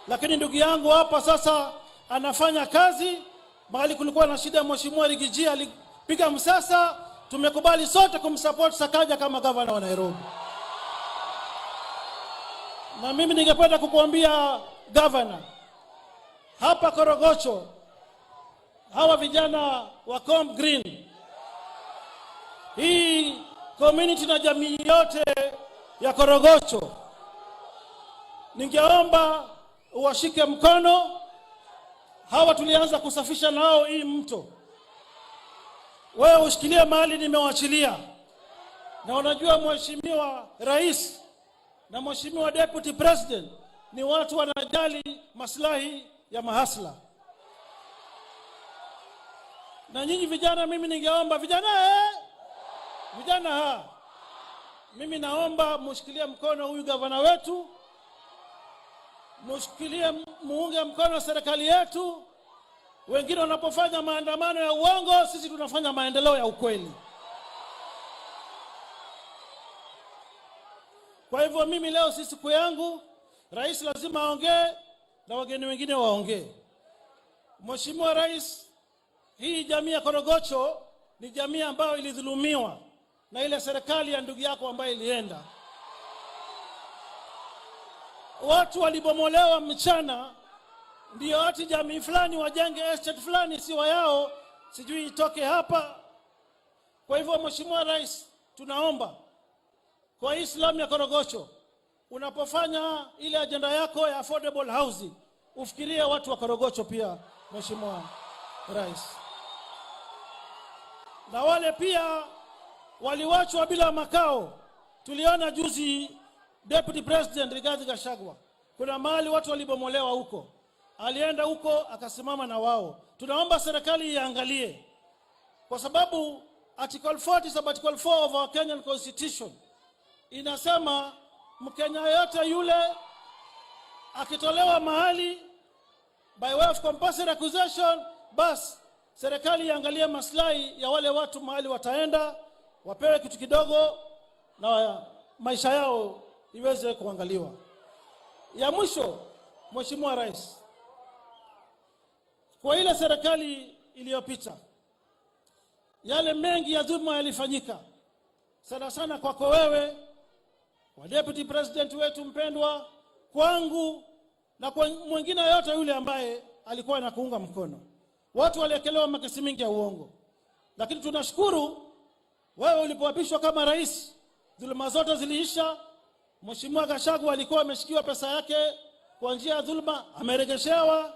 Lakini ndugu yangu hapa sasa anafanya kazi mahali kulikuwa na shida. Mheshimiwa Riggy G alipiga msasa, tumekubali sote kumsupport Sakaja kama governor wa Nairobi. Na mimi ningependa kukuambia governor, hapa Korogocho, hawa vijana wa Com Green, hii community na jamii yote ya Korogocho, ningeomba uwashike mkono. Hawa tulianza kusafisha nao hii mto. Wewe ushikilie mahali nimewachilia. Na unajua Mheshimiwa Rais na Mheshimiwa Deputy President ni watu wanajali maslahi ya mahasla. Na nyinyi vijana, mimi ningeomba vijana mimi naomba mushikilie mkono huyu gavana wetu, mushikilie muunge mkono serikali yetu. Wengine wanapofanya maandamano ya uongo, sisi tunafanya maendeleo ya ukweli. Kwa hivyo mimi leo si siku yangu, rais lazima aongee na wageni wengine waongee. Mheshimiwa Rais, hii jamii ya Korogocho ni jamii ambayo ilidhulumiwa na ile serikali ya ndugu yako ambayo ilienda. Watu walibomolewa mchana, ndio ati jamii fulani wajenge estate fulani siwa yao, sijui itoke hapa. Kwa hivyo Mheshimiwa Rais, tunaomba kwa Islam ya Korogocho, unapofanya ile agenda yako ya affordable housing, ufikirie watu wa Korogocho pia Mheshimiwa Rais. Na wale pia waliwachwa bila makao. Tuliona juzi Deputy President Rigathi Gachagua, kuna mahali watu walibomolewa huko, alienda huko akasimama na wao. Tunaomba serikali iangalie, kwa sababu Article 40 sabbatical 4 of our Kenyan Constitution inasema Mkenya yote yule akitolewa mahali by way of compulsory accusation, bas serikali iangalie maslahi ya wale watu mahali wataenda, wapewe kitu kidogo na maisha yao iweze kuangaliwa. Ya mwisho, Mheshimiwa Rais, kwa ile serikali iliyopita, yale mengi ya dhulma yalifanyika, sana sana kwako wewe, kwa Deputy President wetu mpendwa, kwangu na kwa mwingine yote yule ambaye alikuwa anakuunga mkono. Watu waliekelewa makesi mingi ya uongo, lakini tunashukuru wewe ulipoapishwa kama rais, dhulma zote ziliisha. Mheshimiwa Gachagua alikuwa ameshikiwa pesa yake kwa njia ya dhulma, amerejeshewa.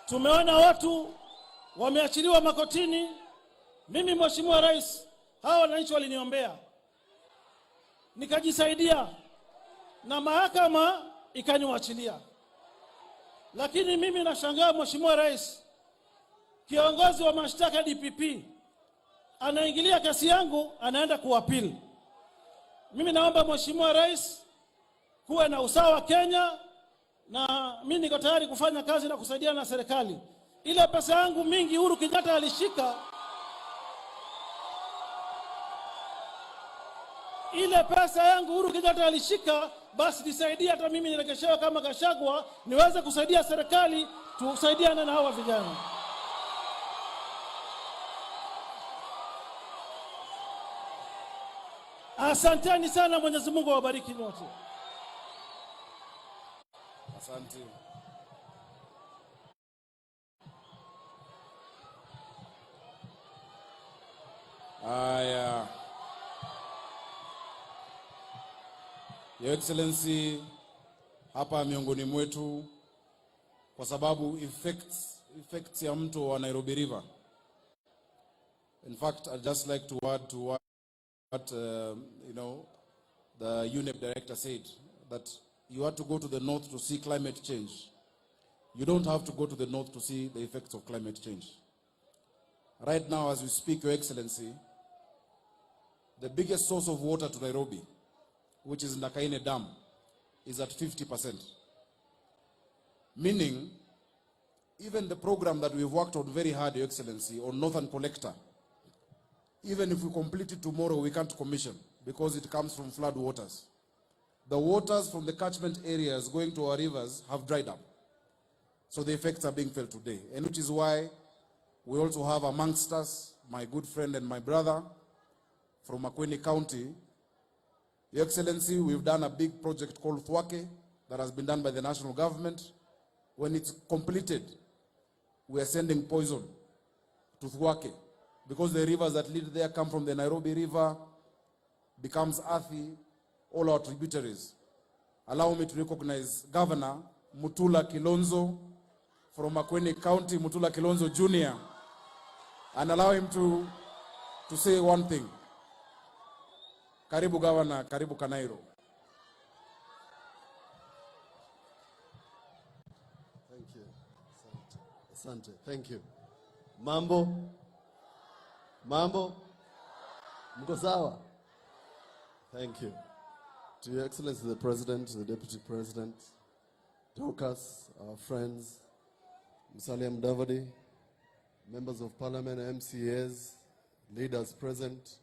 Tumeona watu wameachiliwa makotini. Mimi Mheshimiwa Rais, hao wananchi waliniombea, nikajisaidia na mahakama ikaniwachilia. Lakini mimi nashangaa Mheshimiwa Rais, kiongozi wa mashtaka DPP anaingilia kesi yangu, anaenda kuapili. Mimi naomba Mheshimiwa Rais, kuwe na usawa Kenya, na mimi niko tayari kufanya kazi na kusaidiana na serikali. Ile pesa yangu mingi Uhuru Kenyatta alishika, ile pesa yangu Uhuru Kenyatta alishika, basi nisaidie hata mimi nirejeshewe kama Gachagua, niweze kusaidia serikali, tusaidiane na hawa vijana. Asanteni sana, Mwenyezi Mungu awabariki nyote. Asante. Aya. Your Excellency, hapa miongoni mwetu, kwa sababu effects ya mto wa Nairobi River. In fact, I'd just like to add to what the UNEP director said that you have to go to the north to see climate change. You don't have to go to the north to see the effects of climate change. Right now, as we speak, Your Excellency, the biggest source of water to Nairobi, which is Nakaine Dam, is at 50%. Meaning, even the program that we've worked on very hard, Your Excellency, on Northern Collector, even if we complete it tomorrow, we can't commission because it comes from flood waters. The waters from the catchment areas going to our rivers have dried up. So the effects are being felt today. And which is why we also have amongst us my good friend and my brother from Makueni County. Your Excellency, we've done a big project called Thwake that has been done by the national government. When it's completed, we are sending poison to Thwake because the rivers that lead there come from the Nairobi River, becomes Athi, all our tributaries. Allow me to recognize Governor Mutula Kilonzo from Makueni County, Mutula Kilonzo Jr., and allow him to say one thing. Karibu Governor, Karibu Kanairo. Thank you. Asante. Thank you. Mambo? Mambo? Mko sawa? Thank you. To Your Excellency the President, the Deputy President, Tokas, our friends, Musalia Mudavadi, members of Parliament, MCAs, leaders present.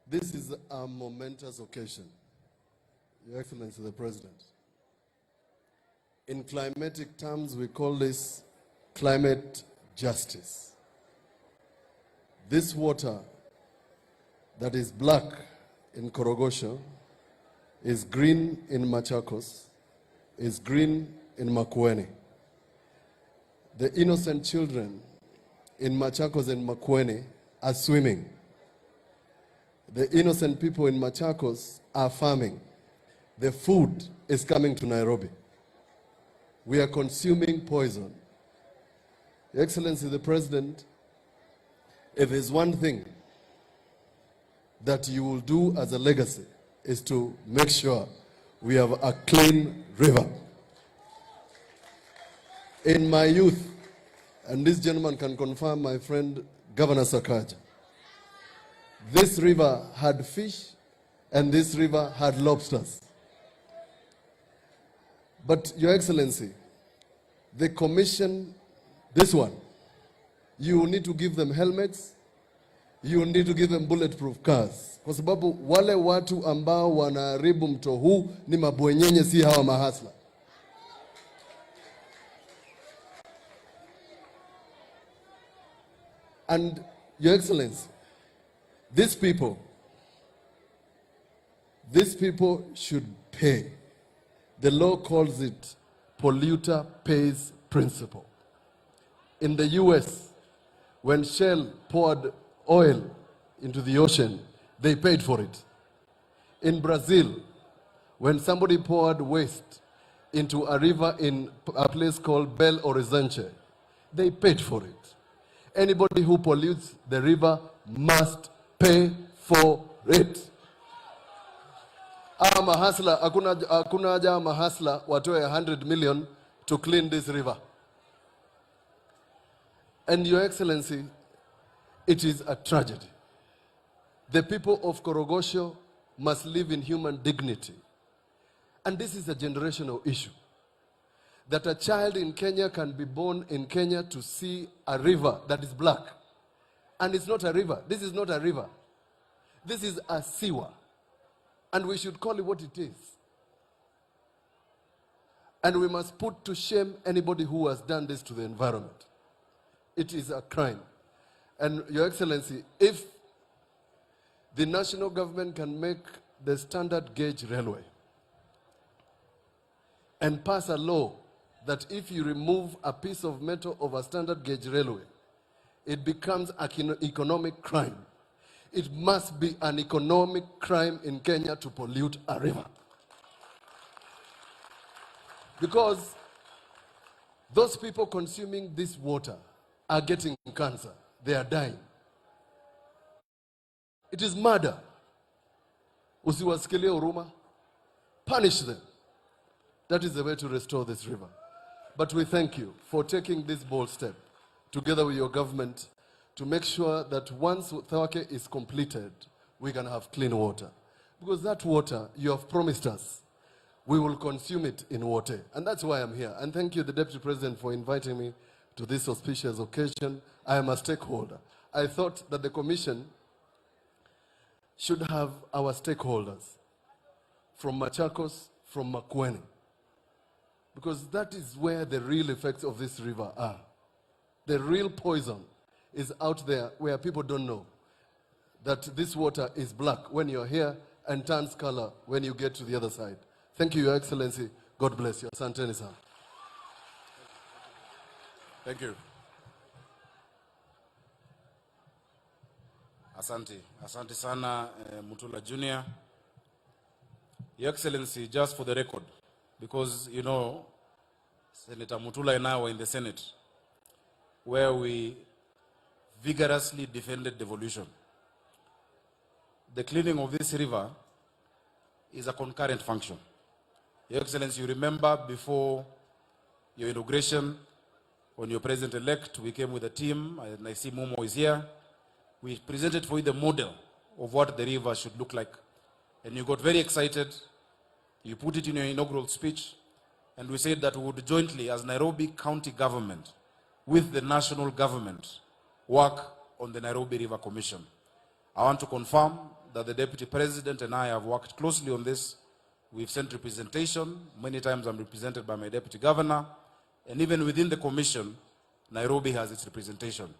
This is a momentous occasion, Your Excellency the President. In climatic terms, we call this climate justice. This water that is black in Korogocho is green in Machakos, is green in Makueni. The innocent children in Machakos and Makueni are swimming. The innocent people in Machakos are farming. The food is coming to Nairobi. We are consuming poison. Your Excellency the President, if there's one thing that you will do as a legacy is to make sure we have a clean river. In my youth, and this gentleman can confirm, my friend Governor Sakaja, this river had fish and this river had lobsters. But Your Excellency, the commission, this one, you need to give them helmets, you need to give them bulletproof cars. Kwa sababu wale watu ambao wanaharibu mto huu ni mabwenyenye, si hawa mahasla. And Your Excellency, these people should pay. The law calls it polluter pays principle. In the US, when Shell poured oil into the ocean, they paid for it. In Brazil, when somebody poured waste into a river in a place called Belo Horizonte, they paid for it. Anybody who pollutes the river must pay for it. Mahasla, hakuna haja mahasla watoe 100 million to clean this river. And Your Excellency, it is a tragedy. The people of Korogocho must live in human dignity. And this is a generational issue. That a child in Kenya can be born in Kenya to see a river that is black. And it's not a river. This is not a river. This is a sewer. And we should call it what it is. And we must put to shame anybody who has done this to the environment. It is a crime. And Your Excellency, if the national government can make the standard gauge railway and pass a law that if you remove a piece of metal of a standard gauge railway, it becomes an economic crime. It must be an economic crime in Kenya to pollute a river. Because those people consuming this water are getting cancer. They are dying. It is murder. Usiwasikilie huruma. Punish them. That is the way to restore this river. But we thank you for taking this bold step, together with your government, to make sure that once Thawake is completed, we can have clean water. Because that water, you have promised us, we will consume it in water. And that's why I'm here. And thank you, the Deputy President, for inviting me to this auspicious occasion. I am a stakeholder. I thought that the Commission should have our stakeholders from Machakos, from Makueni, because that is where the real effects of this river are. The real poison is out there where people don't know that this water is black when you're here and turns color when you get to the other side. Thank you, Your Excellency. God bless you. Asanteni sana. Thank you. Asante sana, Mutula Junior. Your Excellency, just for the record, because, you know, Senator Mutula and I were in the Senate, where we vigorously defended devolution. The cleaning of this river is a concurrent function. Your Excellency, you remember before your inauguration, when you're President-elect, we came with a team, and I see Momo is here. We presented for you the model of what the river should look like. And you got very excited. You put it in your inaugural speech. And we said that we would jointly, as Nairobi County government, with the national government, work on the Nairobi River Commission. I want to confirm that the Deputy President and I have worked closely on this. We've sent representation. Many times I'm represented by my Deputy Governor. And even within the Commission, Nairobi has its representation.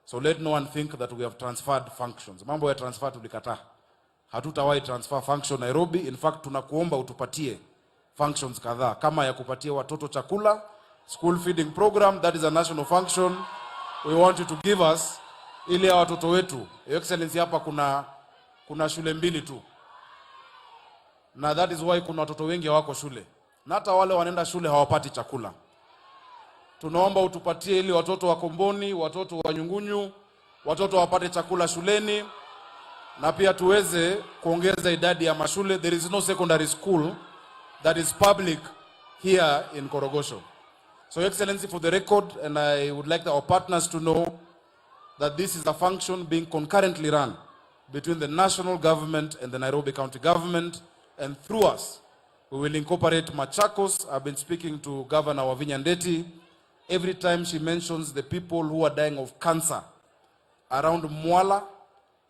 So let no one think that we have transferred functions. Mambo ya transfer tulikata. Hatutawahi transfer function Nairobi. In fact, tunakuomba utupatie functions kadhaa. Kama ya kupatia watoto chakula, school feeding program, that is a national function. We want you to give us ili ya watoto wetu. Your Excellency, hapa kuna shule mbili tu. Na that is why kuna watoto wengi hawako shule. Na hata wale wanaenda shule hawapati chakula. Tunaomba utupatie ili watoto wa Komboni, watoto wa Nyungunyu, watoto wapate chakula shuleni, na pia tuweze kuongeza idadi ya mashule. There is no secondary school that is public here in Korogocho. So, Your Excellency, for the record, and I would like our partners to know that this is a function being concurrently run between the national government and the Nairobi County government, and through us, we will incorporate Machakos. I've been speaking to Governor Wavinya Ndeti. Every time she mentions the people who are dying of cancer around Mwala,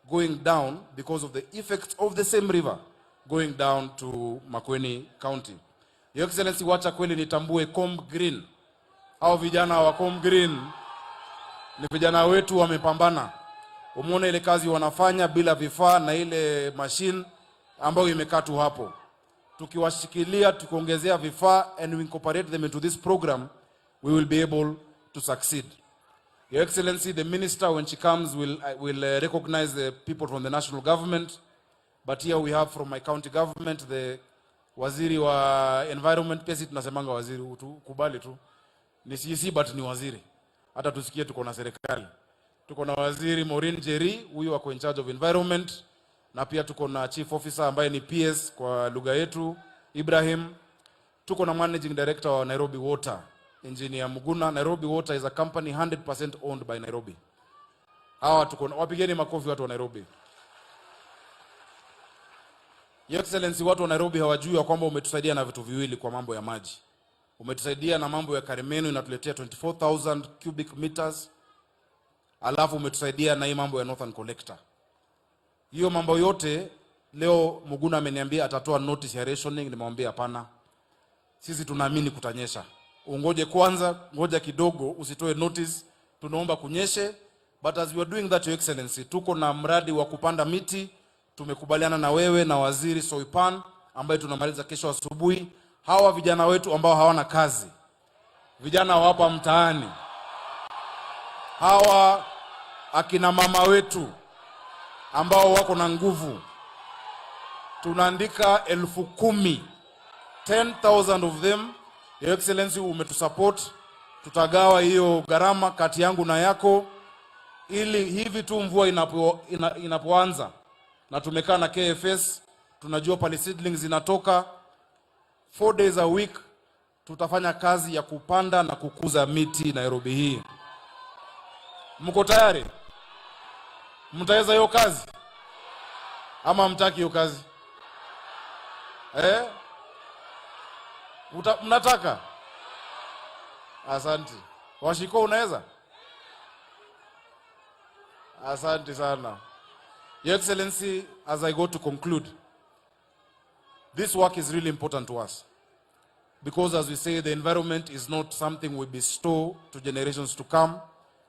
going down because of the effects of the same river, going down to Makueni County. Your Excellency, wacha kweli nitambue Com Green. Hao vijana wa Com Green ni vijana wetu wamepambana. Umeona ile kazi wanafanya bila vifaa na ile machine ambayo imekaa tu hapo. Tukiwashikilia, tukiongezea vifaa, and we incorporate them into this program, we will be able to succeed. Your Excellency, the minister, when she comes, will recognize the people from the national government. But here we have from my county government, the waziri wa environment. Pesi tunasemanga waziri, kubali tu. Ni sisi but ni waziri. Hata tusikie tuko na serikali. Tuko na waziri Maureen Jerry, huyu wako in charge of environment. Na pia tuko na chief officer ambaye ni PS kwa lugha yetu, Ibrahim. Tuko na managing director wa Nairobi Water, Engineer Muguna. Nairobi Water is a company 100% owned by Nairobi. Hawa tuko, wapigeni makofi watu wa Nairobi. Your Excellency, watu wa Nairobi hawajui kwamba umetusaidia na vitu viwili kwa mambo ya maji. Umetusaidia na mambo ya Karimenu, inatuletea 24,000 cubic meters. Alafu umetusaidia na hii mambo ya Northern Collector. Hiyo mambo yote leo Muguna ameniambia atatoa notice ya rationing. Nimemwambia hapana. Sisi tunaamini kutanyesha. Ungoje kwanza, ngoja kidogo, usitoe notice. Tunaomba kunyeshe. But as we are doing that, Your Excellency, tuko na mradi wa kupanda miti. Tumekubaliana na wewe na waziri Soipan ambaye tunamaliza kesho asubuhi. Hawa vijana wetu ambao hawana kazi, vijana hapa mtaani, hawa akina mama wetu ambao wako na nguvu, tunaandika 10,000, 10,000 of them. Your Excellency, umetusupport. Tutagawa hiyo gharama kati yangu na yako, ili hivi tu mvua inapoanza, na tumekaa na KFS, Tunajua pale seedlings zinatoka 4 days a week. Tutafanya kazi ya kupanda na kukuza miti Nairobi hii. Mko tayari? Mtaweza hiyo kazi? Ama mtaki hiyo kazi? Mnataka? Asante. Washiko unaweza? Asante sana. Your Excellency, as I go to conclude, this work is really important to us. Because as we say, the environment is not something we bestow to generations to come,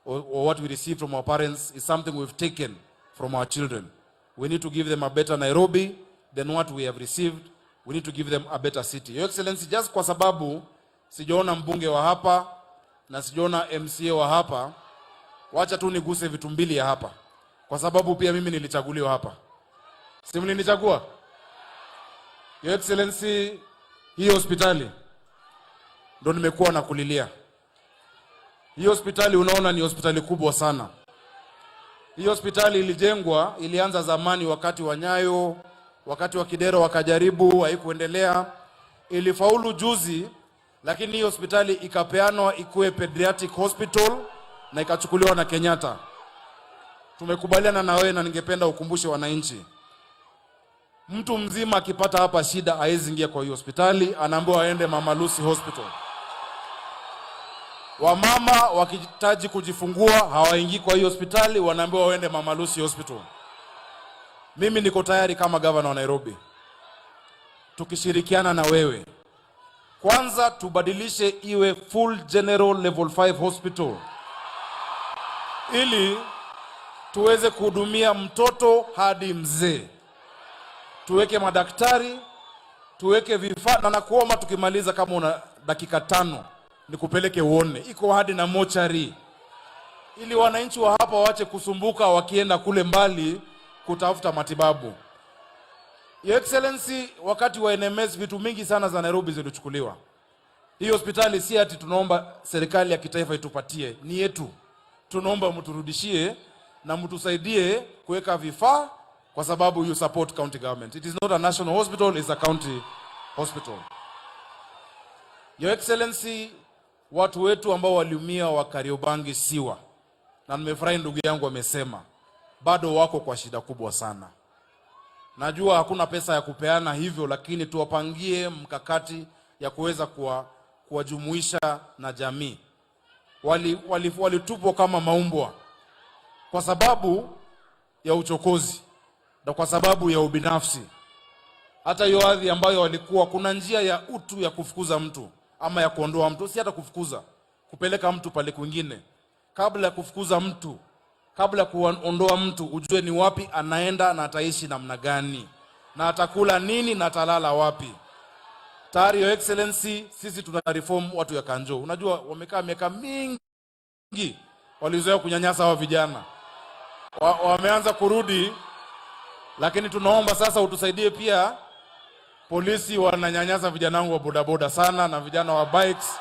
or what we receive from our parents is something we've taken from our children. We need to give them a better Nairobi than what we have received. We need to give them a better city. Your Excellency, just kwa sababu sijaona mbunge wa hapa na sijaona MCA wa hapa, wacha tu niguse vitu mbili ya hapa. Kwa sababu pia mimi nilichaguliwa hapa. Si mlinichagua? Your Excellency, hii hospitali ndo nimekuwa na kulilia. Hii hospitali unaona ni hospitali kubwa sana. Hii hospitali ilijengwa, ilianza zamani wakati wa Nyayo, wakati wa Kidero wakajaribu, haikuendelea. Ilifaulu juzi, lakini hii hospitali ikapeanwa ikuwe pediatric hospital na ikachukuliwa na Kenyatta. Tumekubaliana na wewe na ningependa ukumbushe wananchi. Mtu mzima akipata hapa shida hawezi ingia kwa hiyo hospitali, anaambiwa aende Mama Lucy Hospital. Wamama wakihitaji kujifungua hawaingii kwa hiyo hospitali, wanaambiwa waende Mama Lucy Hospital. Mimi niko tayari kama governor wa Nairobi, tukishirikiana na wewe, kwanza tubadilishe iwe full general level 5 hospital, ili tuweze kuhudumia mtoto hadi mzee. Tuweke madaktari, tuweke vifaa, na nakuomba tukimaliza kama una dakika 5 nikupeleke uone. Iko hadi na mochari, ili wananchi wa hapa waache kusumbuka wakienda kule mbali kutafuta matibabu. Your Excellency, wakati wa NMS vitu mingi sana za Nairobi zilichukuliwa. Hii hospitali si ati tunaomba serikali ya kitaifa itupatie, ni yetu. Tunaomba mturudishie na mtusaidie kuweka vifaa, kwa sababu you support county government. It is not a national hospital, it's a county hospital. Your Excellency, watu wetu ambao waliumia wa Kariobangi Siwa, na nimefurahi ndugu yangu amesema, bado wako kwa shida kubwa sana. Najua hakuna pesa ya kupeana hivyo, lakini tuwapangie mkakati ya kuweza kuwajumuisha na jamii. Walitupwa kama maumbwa kwa sababu ya uchokozi na kwa sababu ya ubinafsi. Hata hiyo ardhi ambayo walikuwa, kuna njia ya utu ya kufukuza mtu ama ya kuondoa mtu, si hata kufukuza, kupeleka mtu pale kwingine. Kabla ya kufukuza mtu, kabla ya kuondoa mtu, ujue ni wapi anaenda na ataishi namna gani, na atakula nini na atalala wapi. Tayari Your Excellency, sisi tuna reform watu ya Kanjo. Unajua wamekaa miaka mingi walizoea kunyanyasa hawa vijana. Wameanza kurudi, lakini tunaomba sasa utusaidie pia. Polisi wananyanyasa vijana wangu wa bodaboda sana na vijana wa bikes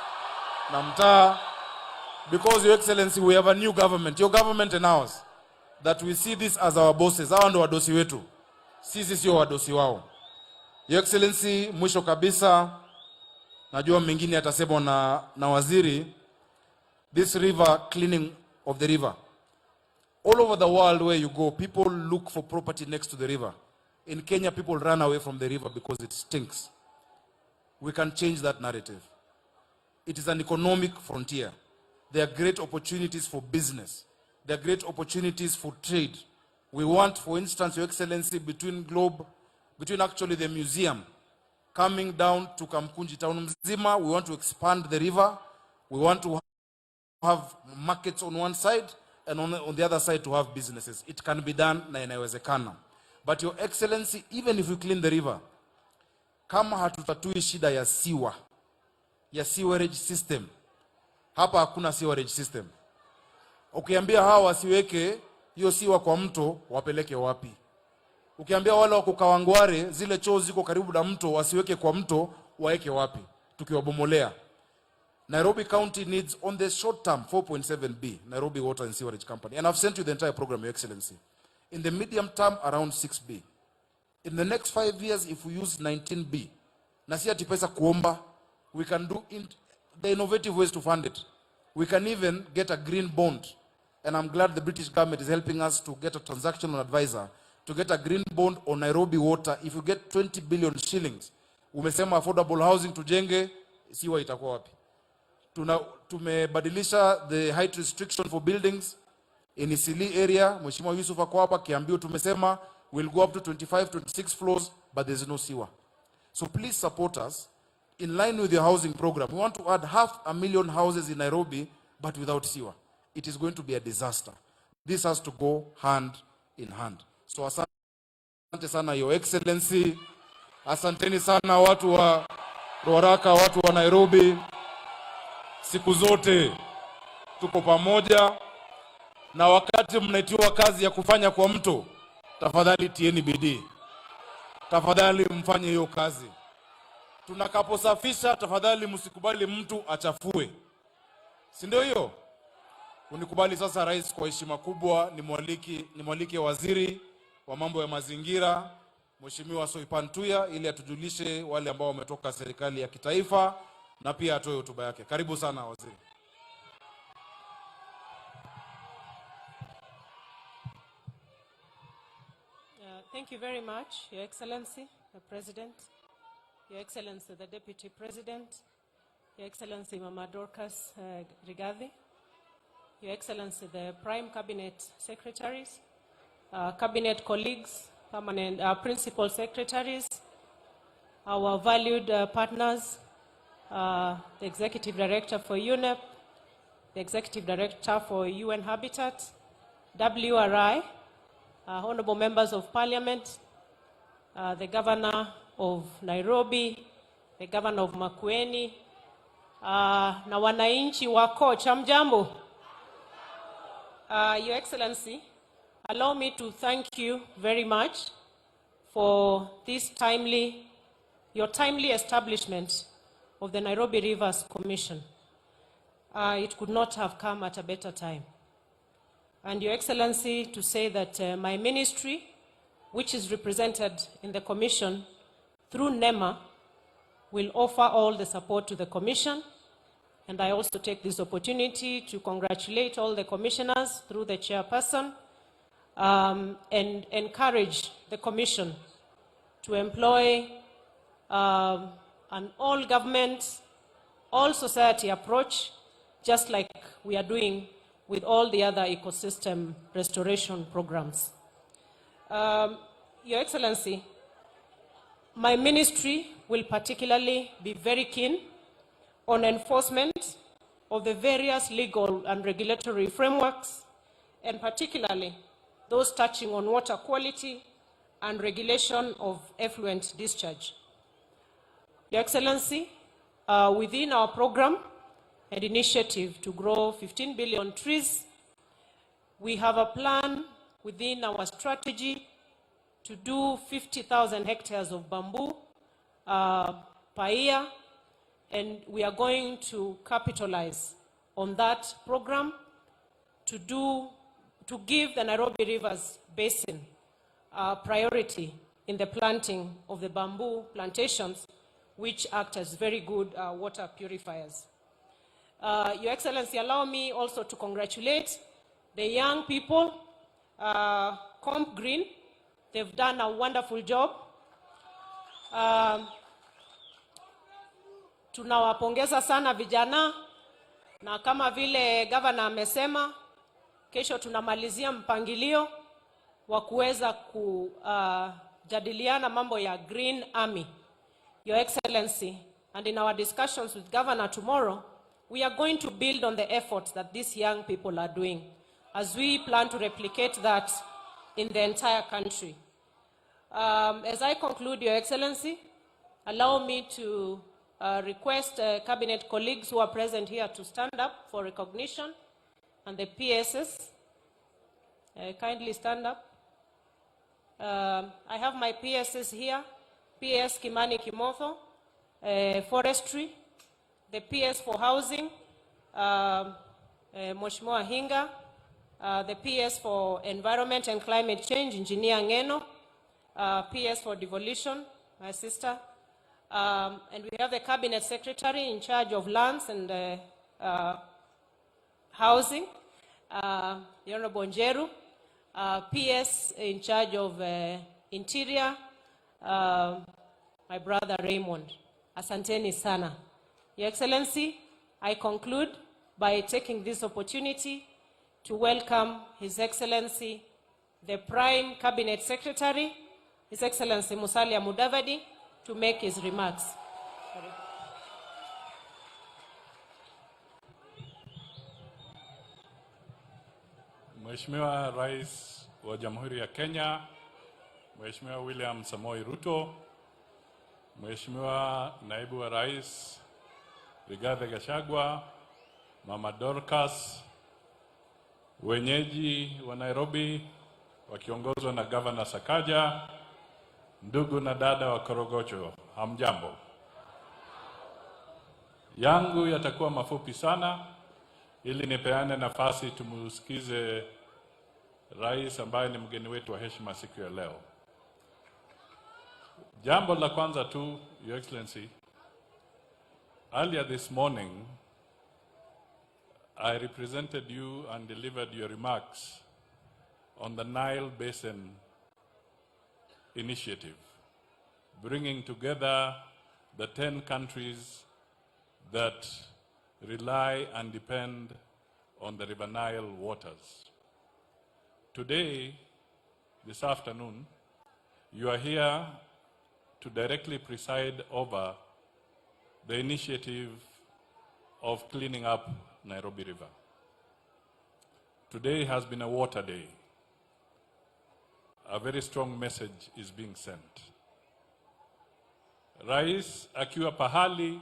na mtaa. Because Your Excellency, we have a new government, your government and ours, that we see this as our bosses. Hawa ndo wadosi wetu, sisi sio wadosi wao. Your Excellency, mwisho kabisa, najua mengine atasemwa na waziri. This river cleaning of the river, all over the world where you go, people look for property next to the river. In Kenya, people run away from the river because it stinks. We can change that narrative. It is an economic frontier. There are great opportunities for business. There are great opportunities for trade. We want, for instance, Your Excellency, between actually the museum coming down to Kamkunji town mzima, we want to expand the river. We want to have markets on one side, and on the other side to have businesses. It can be done na inawezekana. But Your Excellency, even if we clean the river, kama hatutatui shida ya siwa, ya sewerage system, hapa hakuna sewerage system. Ukiambia hawa wasiweke hiyo siwa kwa mto, wapeleke wapi? Ukiambia wale wako Kawangware, zile choo ziko karibu na mto, wasiweke kwa mto, waeke wapi? Tukiwabomolea. Nairobi County needs, on the short term, 4.7B, Nairobi Water and Sewerage Company. And I've sent you the entire program, Your Excellency. In the medium term, around 6B. In the next 5 years, if we use 19B, na si ati pesa kuomba, we can do the innovative ways to fund it. We can even get a green bond. And I'm glad the British government is helping us to get a transactional advisor to get a green bond on Nairobi water. If you get 20 billion shillings, umesema affordable housing tujenge, siwa itakuwa wapi. Tumebadilisha the height restriction for buildings in Isili area. Mheshimiwa Yusuf ako hapa Kiambiu, tumesema we'll go up to 25, 26 floors, but there's no sewer. So please support us in line with your housing program. We want to add 500,000 houses in Nairobi, but without sewer. It is going to be a disaster. This has to go hand in hand. So asante sana Your Excellency. Asanteni sana watu wa Ruaraka, watu wa Nairobi. Siku zote tuko pamoja, na wakati mnaitiwa kazi ya kufanya kwa mto, tafadhali tieni bidii. Tafadhali mfanye hiyo kazi. Tunakaposafisha, tafadhali msikubali mtu achafue. Si ndio hiyo? Unikubali sasa rais, kwa heshima kubwa nimwalike waziri wa mambo ya mazingira Mheshimiwa Soipan Tuya ili atujulishe wale ambao wametoka serikali ya kitaifa na pia atoe hotuba yake. Karibu sana waziri. Thank you very much, Your Excellency, the President, Your Excellency, the Deputy President, Your Excellency, Mama Dorcas Rigathi, Your Excellency, the Prime Cabinet Secretaries, Cabinet colleagues, permanent Principal Secretaries, our valued partners, the Executive Director for UNEP, the Executive Director for UN Habitat, WRI, Honorable Members of Parliament, the Governor of Nairobi, the Governor of Makueni, na wananchi wako chamjambo. Your Excellency, allow me to thank you very much for this your timely establishment of the Nairobi Rivers Commission. It could not have come at a better time. And Your Excellency, to say that my ministry, which is represented in the Commission through NEMA, will offer all the support to the Commission. And I also take this opportunity to congratulate all the commissioners through the chairperson and encourage the Commission to employ an all-government, all-society approach, just like we are doing with all the other ecosystem restoration programs. Your Excellency, my ministry will particularly be very keen on enforcement of the various legal and regulatory frameworks, and particularly those touching on water quality and regulation of effluent discharge. Your Excellency, within our program and initiative to grow 15 billion trees, we have a plan within our strategy to do 50,000 hectares of bamboo per year, and we are going to capitalize on that program to give the Nairobi Rivers Basin priority in the planting of the bamboo plantations, which act as very good water purifiers. Your Excellency, allow me also to congratulate the young people, Comp Green. They've done a wonderful job. Tunawapongeza sana vijana, na kama vile governor amesema, kesho tunamalizia mpangilio wa kuweza kujadiliana mambo ya Green Army. Your Excellency, and in our discussions with governor tomorrow, we are going to build on the efforts that these young people are doing as we plan to replicate that in the entire country. As I conclude, Your Excellency, allow me to request cabinet colleagues who are present here to stand up for recognition, and the PSs, kindly stand up. I have my PSs here, PS Kimani Kimotho, Forestry, the PS for Housing, Mheshimiwa Hinga, the PS for Environment and Climate Change, Engineer Ngeno, PS for devolution, my sister. And we have the Cabinet Secretary in charge of lands and housing, the Honorable Njeru, PS in charge of interior, my brother Raymond. Asanteni sana. Your Excellency, I conclude by taking this opportunity to welcome His Excellency, the Prime Cabinet Secretary, His Excellency Musalia Mudavadi, to make his remarks. Mheshimiwa Rais wa Jamhuri ya Kenya, Mheshimiwa William Samoei Ruto, Mheshimiwa Naibu wa Rais Rigathi Gachagua, Mama Dorcas, wenyeji wa Nairobi wakiongozwa na Governor Sakaja, ndugu na dada wa Korogocho, hamjambo. Yangu yatakuwa mafupi sana ili nipeane nafasi tumusikize rais ambaye ni mgeni wetu wa heshima siku ya leo. Jambo la kwanza tu, Your Excellency, earlier this morning I represented you and delivered your remarks on the Nile Basin Initiative, bringing together the 10 countries that rely and depend on the River Nile waters. Today, this afternoon, you are here to directly preside over the initiative of cleaning up Nairobi River. Today has been a water day. A very strong message is being sent. Rais akiwa pahali,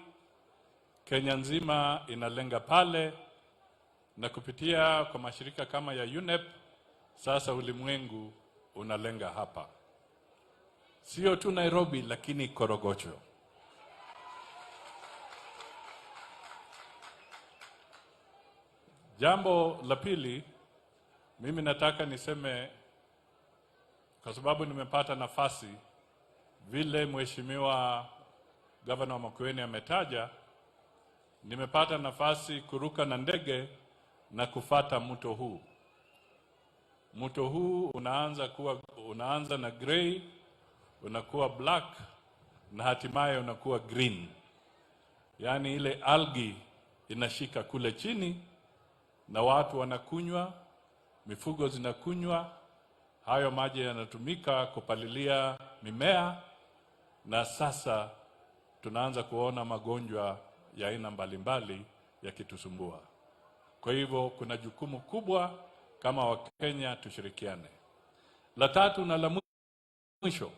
Kenya nzima inalenga pale, na kupitia kwa mashirika kama ya UNEP, sasa ulimwengu unalenga hapa. Sio tu Nairobi, lakini Korogocho. Jambo la pili, mimi nataka niseme, kwa sababu nimepata nafasi, vile Mheshimiwa Governor wa Makueni ametaja, nimepata nafasi kuruka na ndege na kufata mto huu. Mto huu unaanza na gray, unakuwa black, na hatimaye unakuwa green. Yaani ile algae inashika kule chini, na watu wanakunywa, mifugo zinakunywa, hayo maji yanatumika kupalilia mimea, na sasa tunaanza kuona magonjwa ya aina mbalimbali yakitusumbua. Kwa hivyo kuna jukumu kubwa kama Wakenya tushirikiane. La tatu na la mwisho,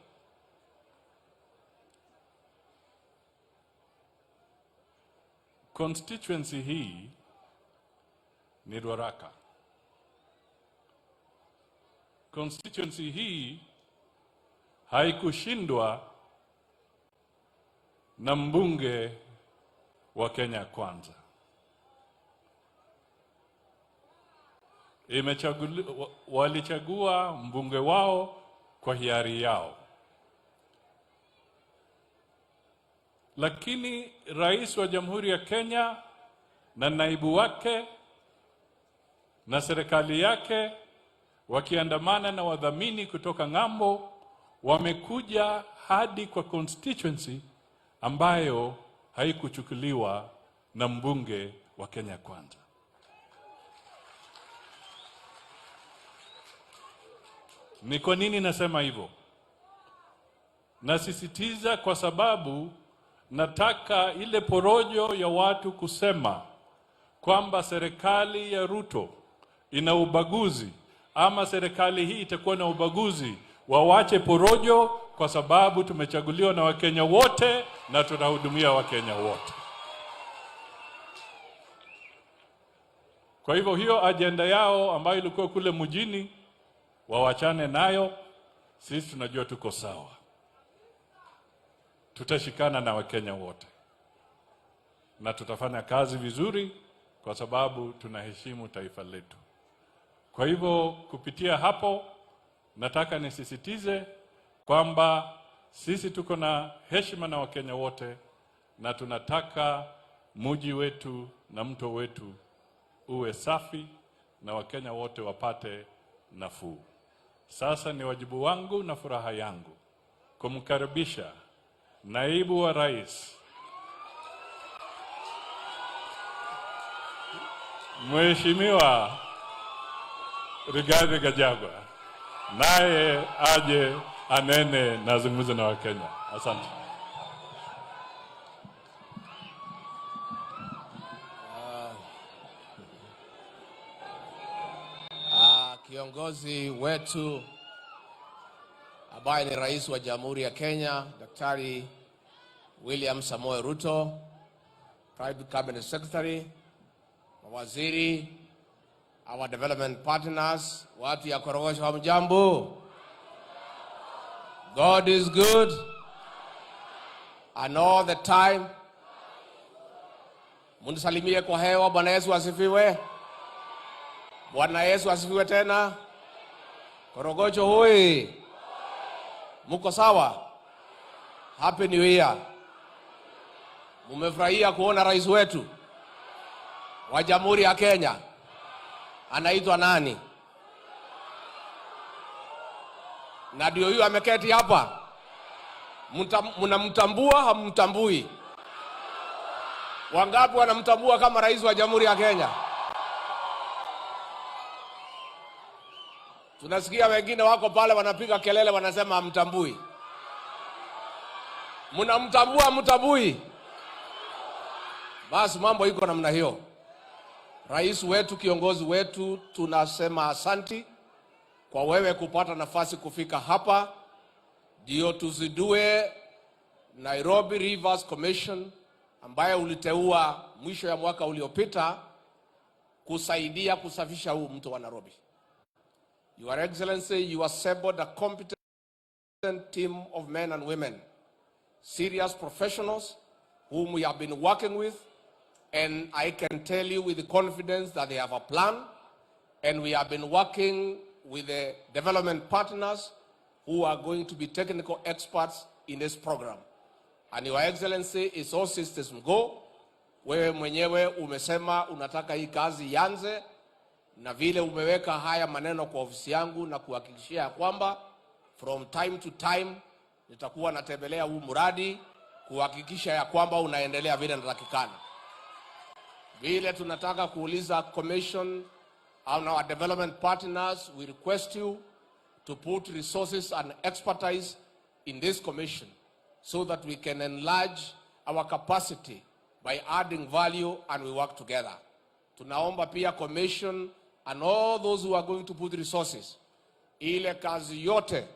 constituency hii ni Ruaraka. Constituency hii haikushindwa na mbunge wa Kenya Kwanza. Walichagua mbunge wao kwa hiari yao. Lakini rais wa Jamhuri ya Kenya na naibu wake na serikali yake wakiandamana na wadhamini kutoka ng'ambo wamekuja hadi kwa constituency ambayo haikuchukuliwa na mbunge wa Kenya Kwanza. Ni kwa nini nasema hivyo? Nasisitiza kwa sababu nataka ile porojo ya watu kusema kwamba serikali ya Ruto ina ubaguzi ama serikali hii itakuwa na ubaguzi, wawache porojo, kwa sababu tumechaguliwa na Wakenya wote na tunahudumia Wakenya wote. Kwa hivyo hiyo ajenda yao ambayo ilikuwa kule mjini, wawachane nayo. Sisi tunajua tuko sawa. Tutashikana na Wakenya wote na tutafanya kazi vizuri, kwa sababu tunaheshimu taifa letu. Kwa hivyo kupitia hapo nataka nisisitize kwamba sisi tuko na heshima na Wakenya wote na tunataka mji wetu na mto wetu uwe safi na Wakenya wote wapate nafuu. Sasa ni wajibu wangu na furaha yangu kumkaribisha naibu wa rais Mheshimiwa Rigathi Gachagua, naye aje anene na zungumze na Wakenya. Asante. Kiongozi wetu ambaye ni rais wa Jamhuri ya Kenya, Daktari William Samoei Ruto, Private Cabinet Secretary, mawaziri, our development partners, watu ya Korogocho, hamjambo? God is good and all the time. Munisalimie kwa hewa. Bwana Yesu asifiwe. Bwana Yesu asifiwe tena. Korogocho hoi. Muko sawa? Happy New Year. Mumefurahia kuona rais wetu wa Jamhuri ya Kenya anaitwa nani? Na ndio huyu ameketi hapa. Mnamtambua hamtambui? Wangapi wanamtambua kama rais wa Jamhuri ya Kenya? Tunasikia wengine wako pale wanapiga kelele wanasema hamtambui. Mnamtambua hamtambui? Basi mambo iko namna hiyo. Rais wetu, kiongozi wetu, tunasema asanti kwa wewe kupata nafasi kufika hapa ndio tuzidue Nairobi Rivers Commission ambayo uliteua mwisho ya mwaka uliopita kusaidia kusafisha huu mto wa Nairobi. Your Excellency, you assembled a competent team of men and women, serious professionals whom we have been working with, and I can tell you with confidence that they have a plan, and we have been working with the development partners who are going to be technical experts in this program. And Your Excellency, is all systems go. Wewe mwenyewe umesema unataka hii kazi ianze, na vile umeweka haya maneno kwa ofisi yangu na kuhakikishia kwamba from time to time nitakuwa natembelea huu mradi kuhakikisha ya kwamba unaendelea vile inatakikana. Vile tunataka kuuliza commission and our development partners, we request you to put resources and expertise in this commission so that we can enlarge our capacity by adding value and we work together. Tunaomba pia commission and all those who are going to put resources, ile kazi yote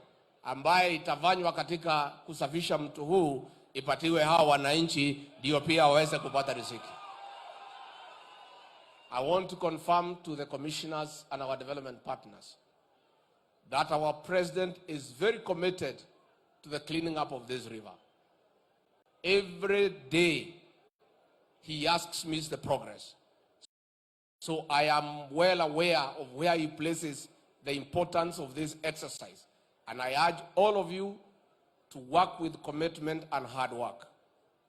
ambaye itafanywa katika kusafisha mto huu ipatiwe hawa wananchi ndio pia waweze kupata riziki. I want to confirm to the commissioners and our development partners that our president is very committed to the cleaning up of this river. Every day he asks me the progress. So I am well aware of where he places the importance of this exercise. And I urge all of you to work with commitment and hard work.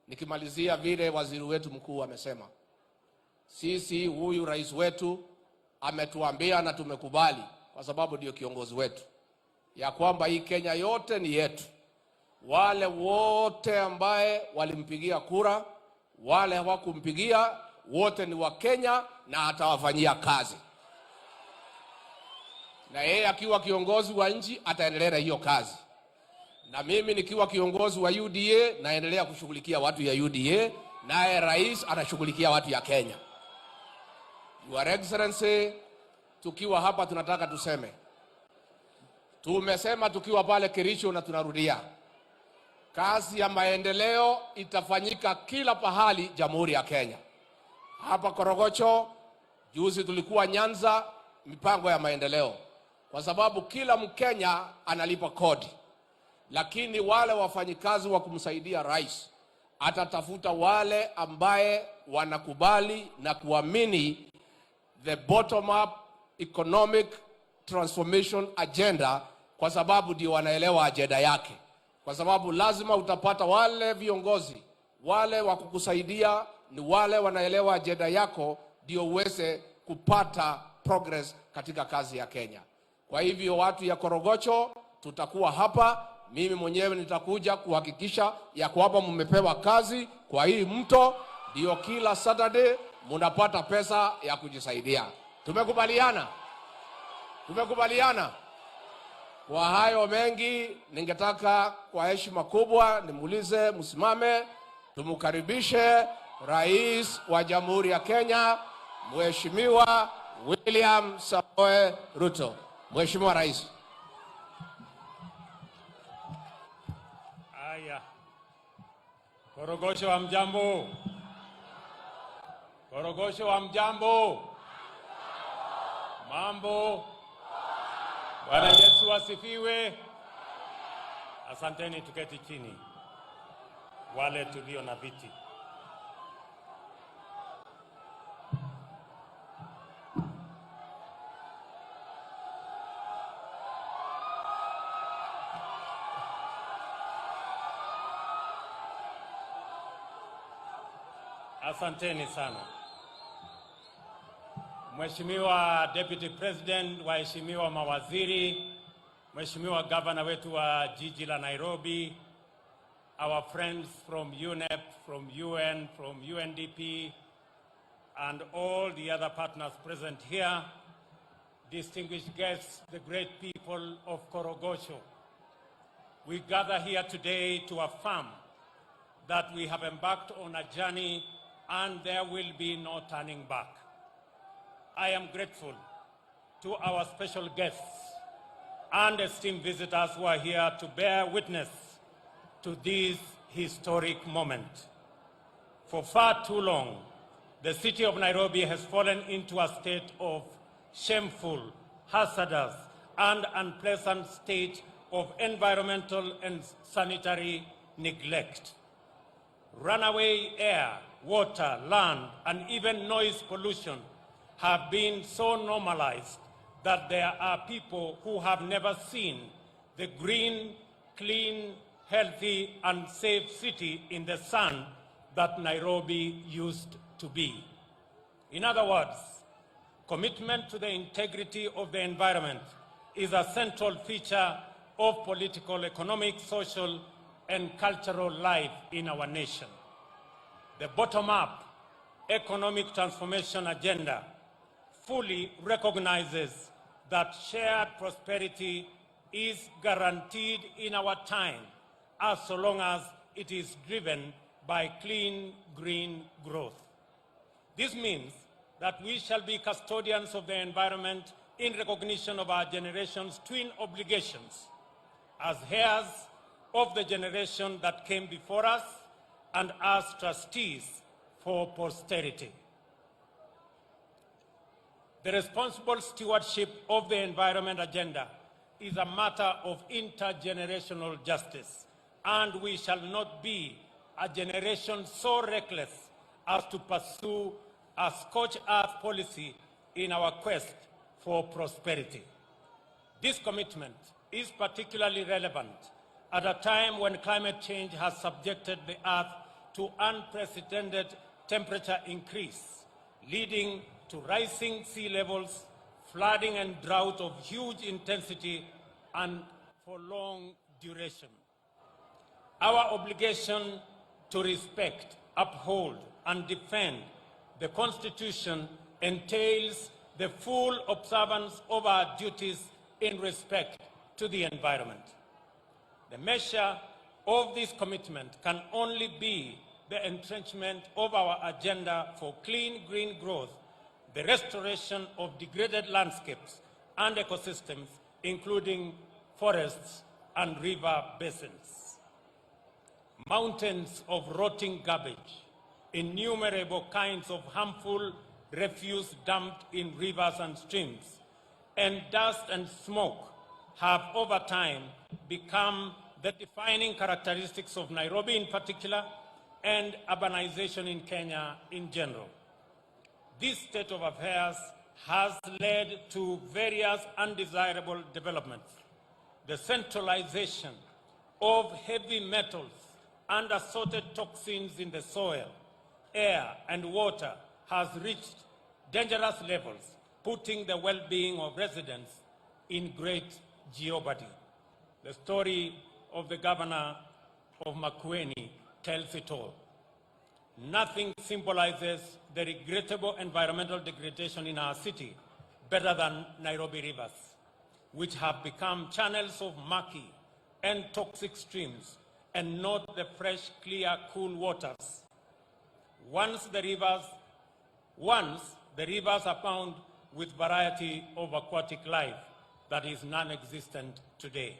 Nikimalizia vile waziri wetu mkuu amesema. Sisi huyu rais wetu ametuambia na tumekubali kwa sababu ndio kiongozi wetu ya kwamba hii Kenya yote ni yetu. Wale wote ambaye walimpigia kura, wale hawakumpigia, wote ni wa Kenya na atawafanyia kazi. Na yeye akiwa kiongozi wa nchi ataendelea hiyo kazi. Na mimi nikiwa kiongozi wa UDA naendelea kushughulikia watu ya UDA, naye rais anashughulikia watu ya Kenya. Your Excellency, tukiwa hapa tunataka tuseme. Tumesema tukiwa pale Kericho na tunarudia. Kazi ya maendeleo itafanyika kila pahali Jamhuri ya Kenya. Hapa Korogocho, juzi tulikuwa Nyanza, mipango ya maendeleo. Kwa sababu kila Mkenya analipa kodi. Lakini wale wafanyikazi wa kumsaidia rais atatafuta wale ambaye wanakubali na kuamini the bottom up economic transformation agenda kwa sababu ndio wanaelewa ajenda yake, kwa sababu lazima utapata wale viongozi wale wa kukusaidia ni wale wanaelewa ajenda yako, ndio uweze kupata progress katika kazi ya Kenya. Kwa hivyo watu ya Korogocho, tutakuwa hapa, mimi mwenyewe nitakuja kuhakikisha ya kwamba mmepewa kazi kwa hii mto, ndio kila Saturday mnapata pesa ya kujisaidia. Tumekubaliana? Tumekubaliana? Kwa hayo mengi, ningetaka kwa heshima kubwa nimuulize msimame, tumukaribishe Rais wa Jamhuri ya Kenya, Mheshimiwa William Samoei Ruto. Mheshimiwa Rais. Aya. Korogocho wa mjambo. Korogocho wa mjambo. Mambo. Bwana Yesu asifiwe. Asanteni, tuketi chini. Wale tulio na viti. Asanteni sana. Mheshimiwa Deputy President, waheshimiwa mawaziri, Mheshimiwa Governor wetu wa jiji la Nairobi, our friends from UNEP, from UN, from UNDP, and all the other partners present here, distinguished guests, the great people of Korogocho. We gather here today to affirm that we have embarked on a journey and there will be no turning back. I am grateful to our special guests and esteemed visitors who are here to bear witness to this historic moment. For far too long, the city of Nairobi has fallen into a state of shameful, hazardous, and unpleasant state of environmental and sanitary neglect. Runaway air, water, land, and even noise pollution have been so normalized that there are people who have never seen the green, clean, healthy, and safe city in the sun that Nairobi used to be. In other words, commitment to the integrity of the environment is a central feature of political, economic, social, and cultural life in our nation. The bottom-up economic transformation agenda fully recognizes that shared prosperity is guaranteed in our time as so long as it is driven by clean, green growth. This means that we shall be custodians of the environment in recognition of our generation's twin obligations as heirs of the generation that came before us and as trustees for posterity. The responsible stewardship of the environment agenda is a matter of intergenerational justice, and we shall not be a generation so reckless as to pursue a scorched earth policy in our quest for prosperity. This commitment is particularly relevant at a time when climate change has subjected the earth to unprecedented temperature increase, leading to rising sea levels, flooding and drought of huge intensity and for long duration. Our obligation to respect, uphold, and defend the Constitution entails the full observance of our duties in respect to the environment. The measure of this commitment can only be the entrenchment of our agenda for clean green growth, the restoration of degraded landscapes and ecosystems, including forests and river basins. Mountains of rotting garbage, innumerable kinds of harmful refuse dumped in rivers and streams, and dust and smoke have over time become the defining characteristics of Nairobi in particular and urbanization in Kenya in general. This state of affairs has led to various undesirable developments. the centralization of heavy metals and assorted toxins in the soil, air, and water has reached dangerous levels, putting the well-being of residents in great jeopardy. The story of the governor of Makueni tells it all. Nothing symbolizes the regrettable environmental degradation in our city better than Nairobi rivers, which have become channels of murky and toxic streams and not the fresh, clear, cool waters. Once the rivers abound with variety of aquatic life that is non-existent today.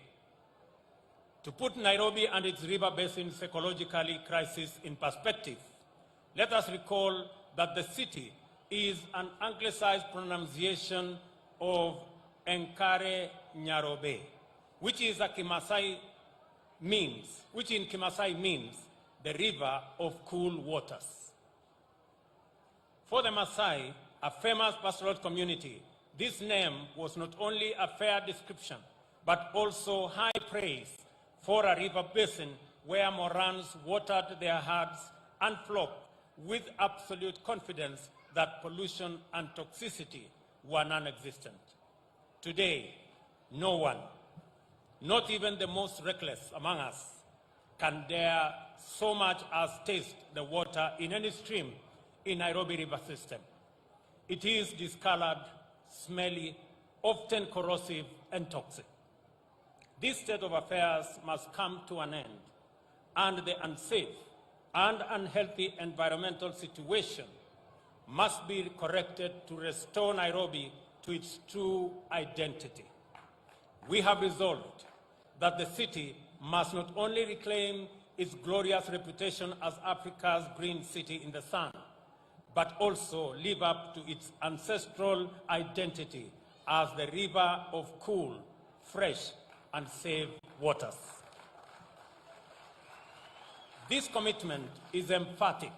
To put Nairobi and its river basin's ecologically crisis in perspective, let us recall that the city is an anglicized pronunciation of Enkare Nyarobe, which in Kimasai means the river of cool waters. For the Maasai, a famous pastoral community, this name was not only a fair description, but also high praise for a river basin where Morans watered their herds and flock with absolute confidence that pollution and toxicity were non-existent. Today, no one, not even the most reckless among us, can dare so much as taste the water in any stream in Nairobi river system. It is discolored, smelly, often corrosive and toxic. This state of affairs must come to an end, and the unsafe and unhealthy environmental situation must be corrected to restore Nairobi to its true identity. We have resolved that the city must not only reclaim its glorious reputation as Africa's green city in the sun, but also live up to its ancestral identity as the river of cool, fresh, and safe waters. This commitment is emphatic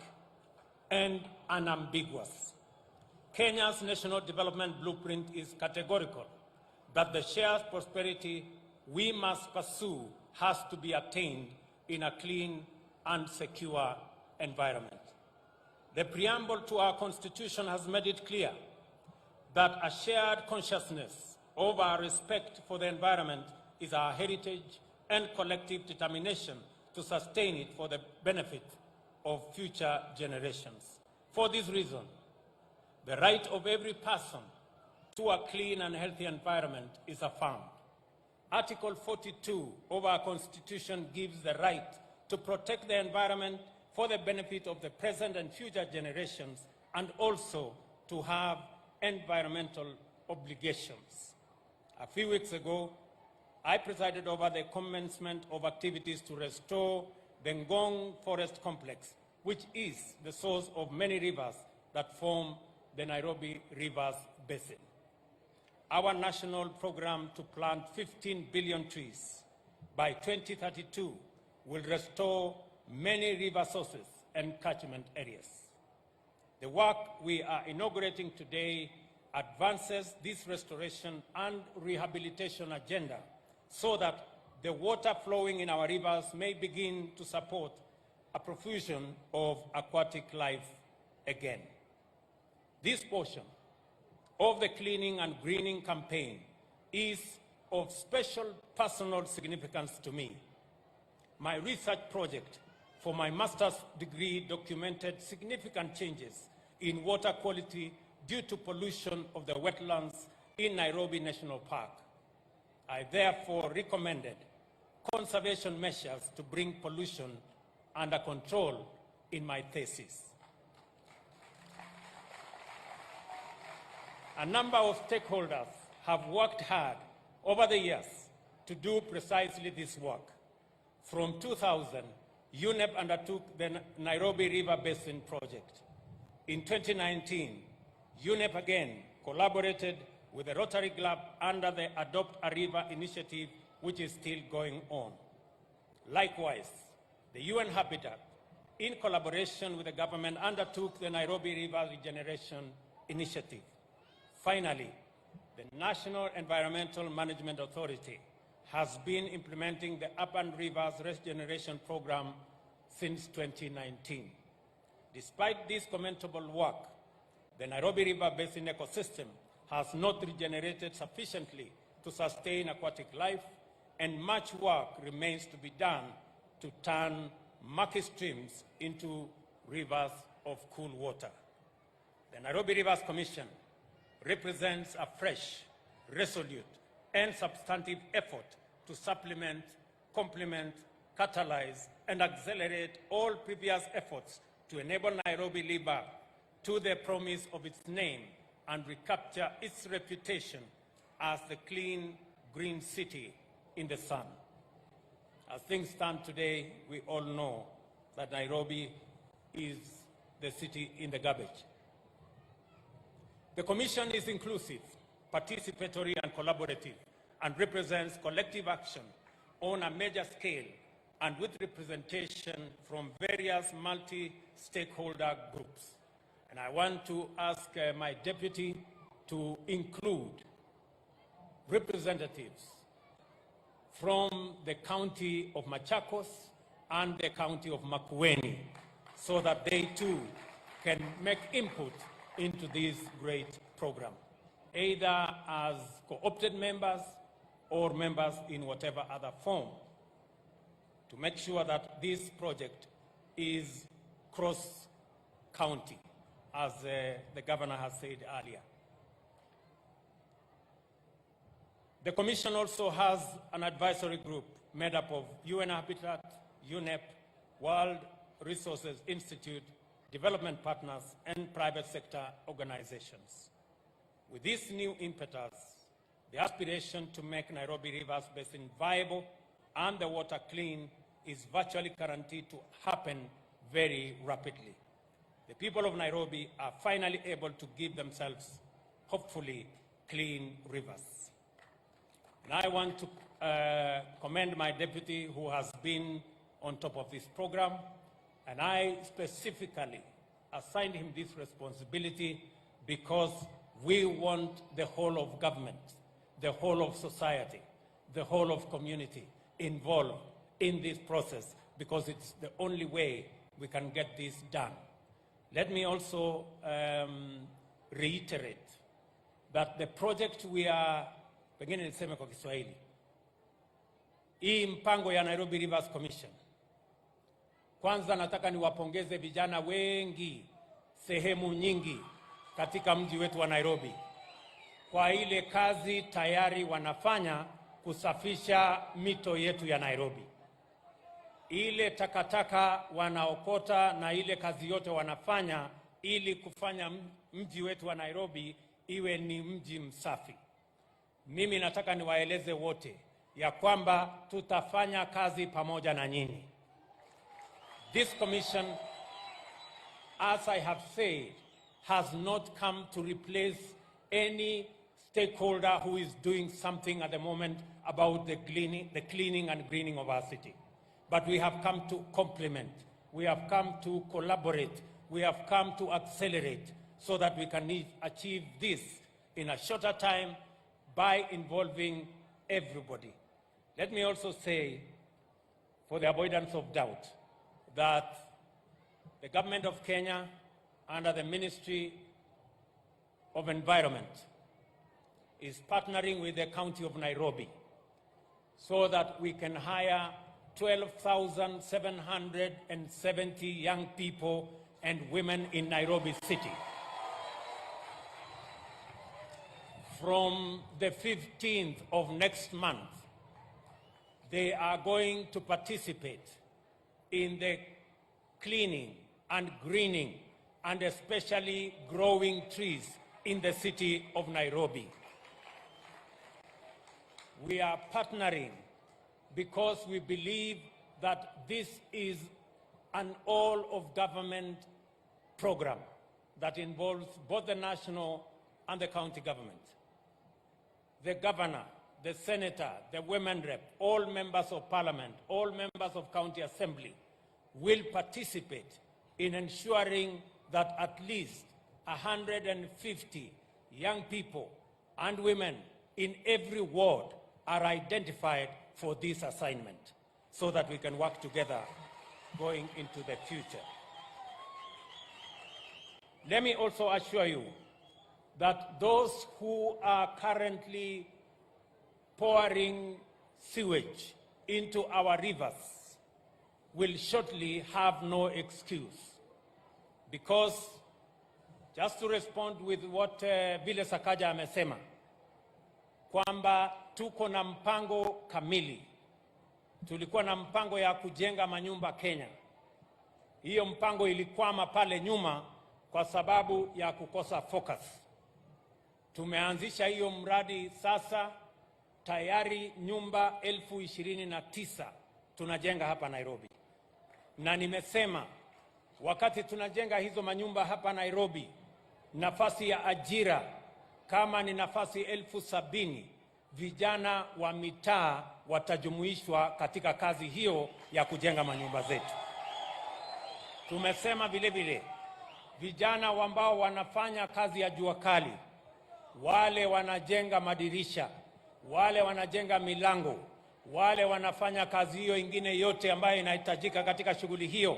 and unambiguous. Kenya's national development blueprint is categorical that the shared prosperity we must pursue has to be attained in a clean and secure environment. The preamble to our Constitution has made it clear that a shared consciousness of our respect for the environment is our heritage and collective determination to sustain it for the benefit of future generations. For this reason, the right of every person to a clean and healthy environment is affirmed. Article 42 of our Constitution gives the right to protect the environment for the benefit of the present and future generations, and also to have environmental obligations. A few weeks ago, I presided over the commencement of activities to restore the Ngong Forest Complex, which is the source of many rivers that form the Nairobi Rivers Basin. Our national program to plant 15 billion trees by 2032 will restore many river sources and catchment areas. The work we are inaugurating today advances this restoration and rehabilitation agenda so that the water flowing in our rivers may begin to support a profusion of aquatic life again. This portion of the cleaning and greening campaign is of special personal significance to me. My research project for my master's degree documented significant changes in water quality due to pollution of the wetlands in Nairobi National Park. I therefore recommended conservation measures to bring pollution under control in my thesis. A number of stakeholders have worked hard over the years to do precisely this work. From 2000, UNEP undertook the Nairobi River Basin Project. In 2019, UNEP again collaborated with the Rotary Club under the Adopt a River initiative, which is still going on. Likewise, the UN Habitat, in collaboration with the government, undertook the Nairobi River Regeneration Initiative. Finally, the National Environmental Management Authority has been implementing the Urban Rivers Regeneration Program since 2019. Despite this commendable work, the Nairobi River Basin ecosystem has not regenerated sufficiently to sustain aquatic life, and much work remains to be done to turn murky streams into rivers of cool water. The Nairobi Rivers Commission represents a fresh, resolute, and substantive effort to supplement, complement, catalyze, and accelerate all previous efforts to enable Nairobi live up to the promise of its name and recapture its reputation as the clean, green city in the sun. As things stand today, we all know that Nairobi is the city in the garbage. The Commission is inclusive, participatory, and collaborative, and represents collective action on a major scale and with representation from various multi-stakeholder groups. And I want to ask my deputy to include representatives from the county of Machakos and the county of Makueni, so that they too can make input into this great program, either as co-opted members or members in whatever other form, to make sure that this project is cross-county, as the governor has said earlier. The Commission also has an advisory group made up of UN Habitat, UNEP, World Resources Institute, development partners, and private sector organizations. With this new impetus, the aspiration to make Nairobi Rivers Basin viable and the water clean is virtually guaranteed to happen very rapidly. The people of Nairobi are finally able to give themselves, hopefully, clean rivers. And I want to commend my deputy who has been on top of this program, and I specifically assigned him this responsibility because we want the whole of government, the whole of society, the whole of community involved in this process, because it's the only way we can get this done. Let me also reiterate that the project we are, pengine niseme kwa Kiswahili, hii mpango ya Nairobi Rivers Commission, kwanza nataka niwapongeze vijana wengi sehemu nyingi katika mji wetu wa Nairobi kwa ile kazi tayari wanafanya kusafisha mito yetu ya Nairobi. Ile takataka wanaokota na ile kazi yote wanafanya ili kufanya mji wetu wa Nairobi iwe ni mji msafi. Mimi nataka niwaeleze wote ya kwamba tutafanya kazi pamoja na nyinyi. This commission, as I have said, has not come to replace any stakeholder who is doing something at the moment about the cleaning and greening of our city. But we have come to complement, we have come to collaborate, we have come to accelerate so that we can achieve this in a shorter time by involving everybody. Let me also say, for the avoidance of doubt, that the government of Kenya, under the Ministry of Environment, is partnering with the County of Nairobi so that we can hire 12,770 young people and women in Nairobi City. From the 15th of next month, they are going to participate in the cleaning and greening and especially growing trees in the city of Nairobi. We are partnering because we believe that this is an all-of-government program that involves both the national and the county government. The governor, the senator, the women rep, all members of parliament, all members of county assembly will participate in ensuring that at least 150 young people and women in every ward are identified for this assignment so that we can work together going into the future. Let me also assure you that those who are currently pouring sewage into our rivers will shortly have no excuse. Because, just to respond with what Vile Sakaja amesema, kwamba tuko na mpango kamili. Tulikuwa na mpango ya kujenga manyumba Kenya. Hiyo mpango ilikwama pale nyuma kwa sababu ya kukosa focus. Tumeanzisha hiyo mradi sasa, tayari nyumba 29,000 tunajenga hapa Nairobi. Na nimesema wakati tunajenga hizo manyumba hapa Nairobi, nafasi ya ajira kama ni nafasi 70,000, vijana wa mitaa watajumuishwa katika kazi hiyo ya kujenga manyumba zetu. Tumesema vile vile vijana ambao wanafanya kazi ya jua kali, wale wanajenga madirisha, wale wanajenga milango, wale wanafanya kazi hiyo ingine yote ambayo inahitajika katika shughuli hiyo,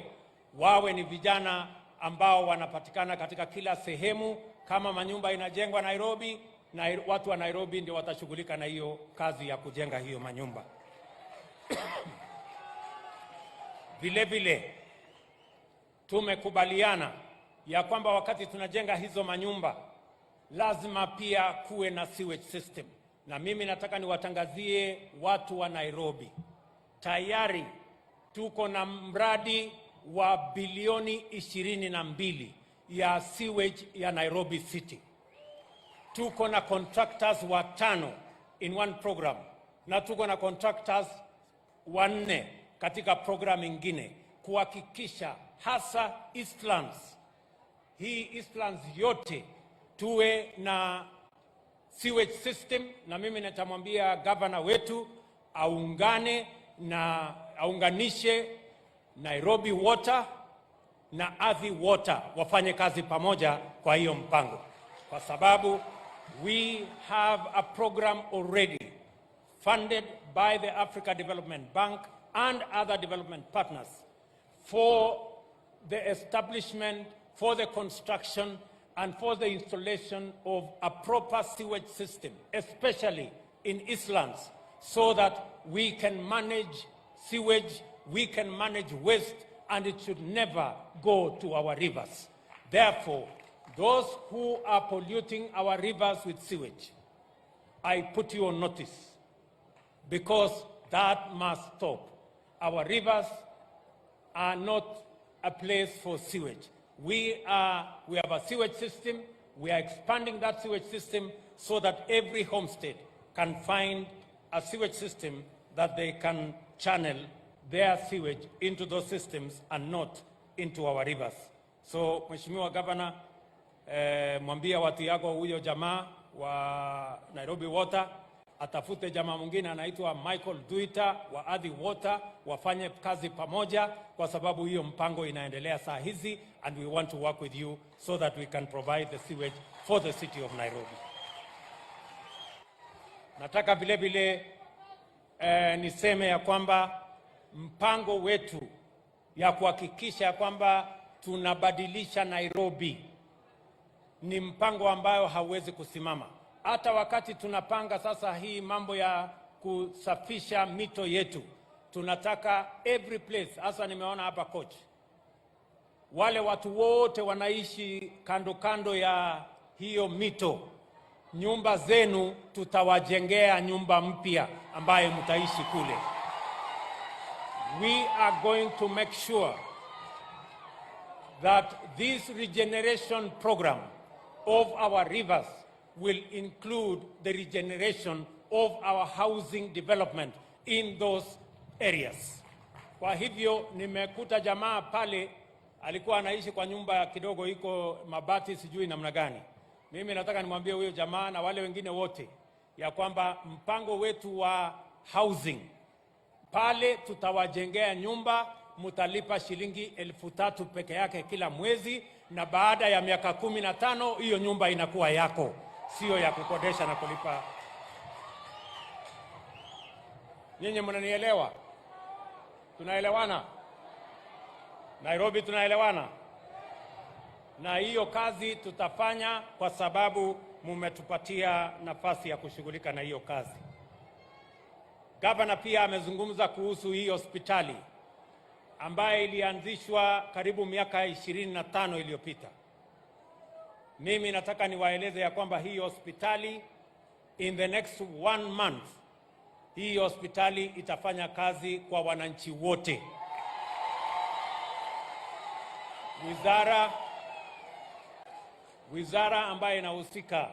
wawe ni vijana ambao wanapatikana katika kila sehemu. Kama manyumba inajengwa Nairobi, na watu wa Nairobi ndio watashughulika na hiyo kazi ya kujenga hiyo manyumba. Vile vile tumekubaliana ya kwamba wakati tunajenga hizo manyumba lazima pia kuwe na sewage system. Na mimi nataka niwatangazie watu wa Nairobi, tayari tuko na mradi wa bilioni 22 ya sewage ya Nairobi City. Tuko na contractors 5 in one program, na tuko na contractors 4 katika program ingine kuhakikisha hasa Eastlands, hii Eastlands yote tuwe na sewage system. Na mimi nitamwambia governor wetu aunganishe Nairobi Water na Athi Water wafanye kazi pamoja kwa hiyo mpango, kwa sababu we have a program already funded by the Africa Development Bank and other development partners for the establishment, for the construction and for the installation of a proper sewage system, especially in Eastlands, so that we can manage sewage, we can manage waste, and it should never go to our rivers. Therefore, those who are polluting our rivers with sewage, I put you on notice, because that must stop. Our rivers are not a place for sewage. We have a sewage system. We are expanding that sewage system so that every homestead can find a sewage system that they can channel their sewage into those systems and not into our rivers. So, Mheshimiwa Governor, mwambia watu yako huyo jamaa wa Nairobi Water atafute jamaa mwingine anaitwa Michael Duita wa Athi Water, wafanye kazi pamoja, kwa sababu hiyo mpango inaendelea saa hizi, and we want to work with you so that we can provide the sewage for the city of Nairobi. Nataka vile vile niseme ya kwamba mpango wetu ya kuhakikisha kwamba tunabadilisha Nairobi ni mpango ambayo hauwezi kusimama. Hata wakati tunapanga sasa hii mambo ya kusafisha mito yetu, tunataka every place, hasa nimeona hapa coach, wale watu wote wanaishi kando kando ya hiyo mito, nyumba zenu tutawajengea nyumba mpya ambaye mtaishi kule. We are going to make sure that this regeneration program of our rivers will include the regeneration of our housing development in those areas. Kwa hivyo nimekuta jamaa pale alikuwa anaishi kwa nyumba kidogo iko mabati sijui namna gani. Mimi nataka nimwambie huyo jamaa na wale wengine wote ya kwamba mpango wetu wa housing pale tutawajengea nyumba, mutalipa shilingi 3,000 peke yake kila mwezi, na baada ya miaka 15 hiyo nyumba inakuwa yako, sio ya kukodesha na kulipa. Nyinyi mnanielewa? Tunaelewana? Nairobi tunaelewana? Na hiyo kazi tutafanya kwa sababu mumetupatia nafasi ya kushughulika na hiyo kazi. Gavana pia amezungumza kuhusu hii hospitali ambayo ilianzishwa karibu miaka 25 iliyopita. Mimi nataka niwaeleze ya kwamba hii hospitali in the next 1 month, hii hospitali itafanya kazi kwa wananchi wote. Wizara ambayo inahusika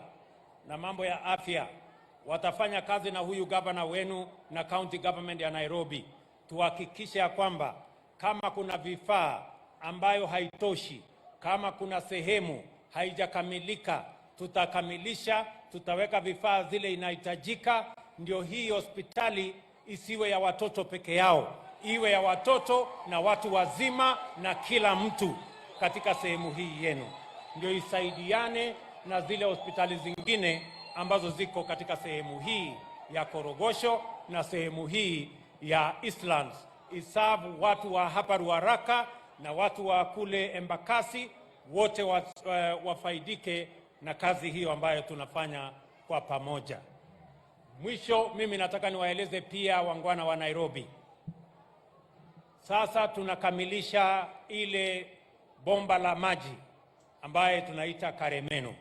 na mambo ya afya watafanya kazi na huyu gavana wenu na county government ya Nairobi, tuhakikishe ya kwamba kama kuna vifaa ambayo haitoshi, kama kuna sehemu haijakamilika, tutakamilisha, tutaweka vifaa zile inahitajika, ndio hii hospitali isiwe ya watoto peke yao, iwe ya watoto na watu wazima na kila mtu katika sehemu hii yenu, ndio isaidiane na zile hospitali zingine ambazo ziko katika sehemu hii ya Korogosho na sehemu hii ya Eastlands. Isabu watu wa hapa Ruaraka na watu wa kule Embakasi wote wafaidike na kazi hiyo ambayo tunafanya kwa pamoja. Mwisho, mimi nataka niwaeleze pia wangwana wa Nairobi. Sasa tunakamilisha ile bomba la maji ambaye tunaita Karemenu.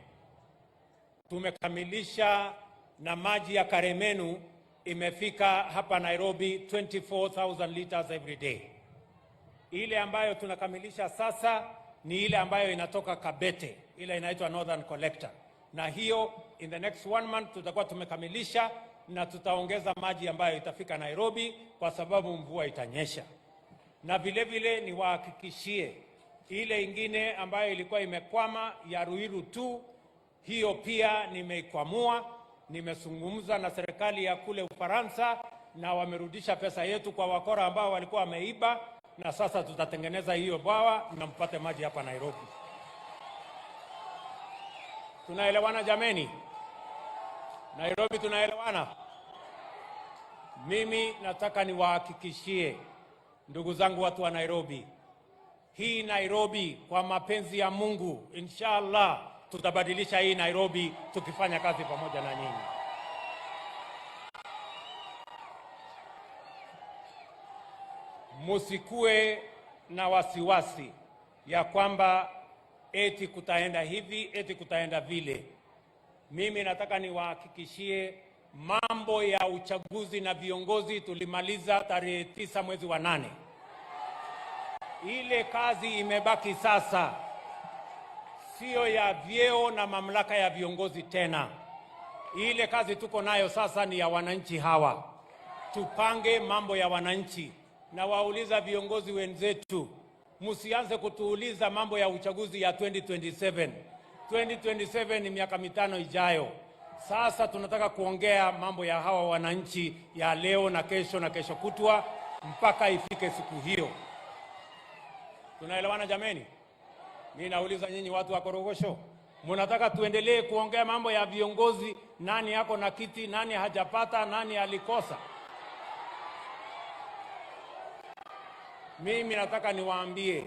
Tumekamilisha na maji ya Karemenu imefika hapa Nairobi 24,000 liters every day. Ile ambayo tunakamilisha sasa ni ile ambayo inatoka Kabete, ile inaitwa Northern Collector. Na hiyo in the next 1 month tutakuwa tumekamilisha, na tutaongeza maji ambayo itafika Nairobi kwa sababu mvua itanyesha. Na vile vile niwahakikishie ile ingine ambayo ilikuwa imekwama ya Ruto, hiyo pia nimeikwamua. Nimezungumza na serikali ya kule Ufaransa na wamerudisha pesa yetu kwa wakora ambao walikuwa wameiba, na sasa tutatengeneza hiyo bwawa na mpate maji hapa Nairobi. Tunaelewana jameni? Nairobi tunaelewana? Mimi nataka niwahakikishie ndugu zangu watu wa Nairobi, hii Nairobi kwa mapenzi ya Mungu, inshallah tutabadilisha hii Nairobi tukifanya kazi pamoja na nyinyi. Musikue na wasiwasi ya kwamba eti kutaenda hivi, eti kutaenda vile. Mimi nataka niwahakikishie mambo ya uchaguzi na viongozi tulimaliza tarehe 9 mwezi wa 8. Ile kazi imebaki sasa sio ya vyeo na mamlaka ya viongozi tena. Ile kazi tuko nayo sasa ni ya wananchi hawa. Tupange mambo ya wananchi, na wauliza viongozi wenzetu, msianze kutuuliza mambo ya uchaguzi ya 2027. 2027 ni miaka 5 ijayo. Sasa tunataka kuongea mambo ya hawa wananchi ya leo na kesho kutwa mpaka ifike siku hiyo. Tunaelewana jameni? Mimi nauliza nyinyi watu wa Korogosho, mnataka tuendelee kuongea mambo ya viongozi, nani yako na kiti, nani hajapata, nani alikosa? Mimi nataka niwaambie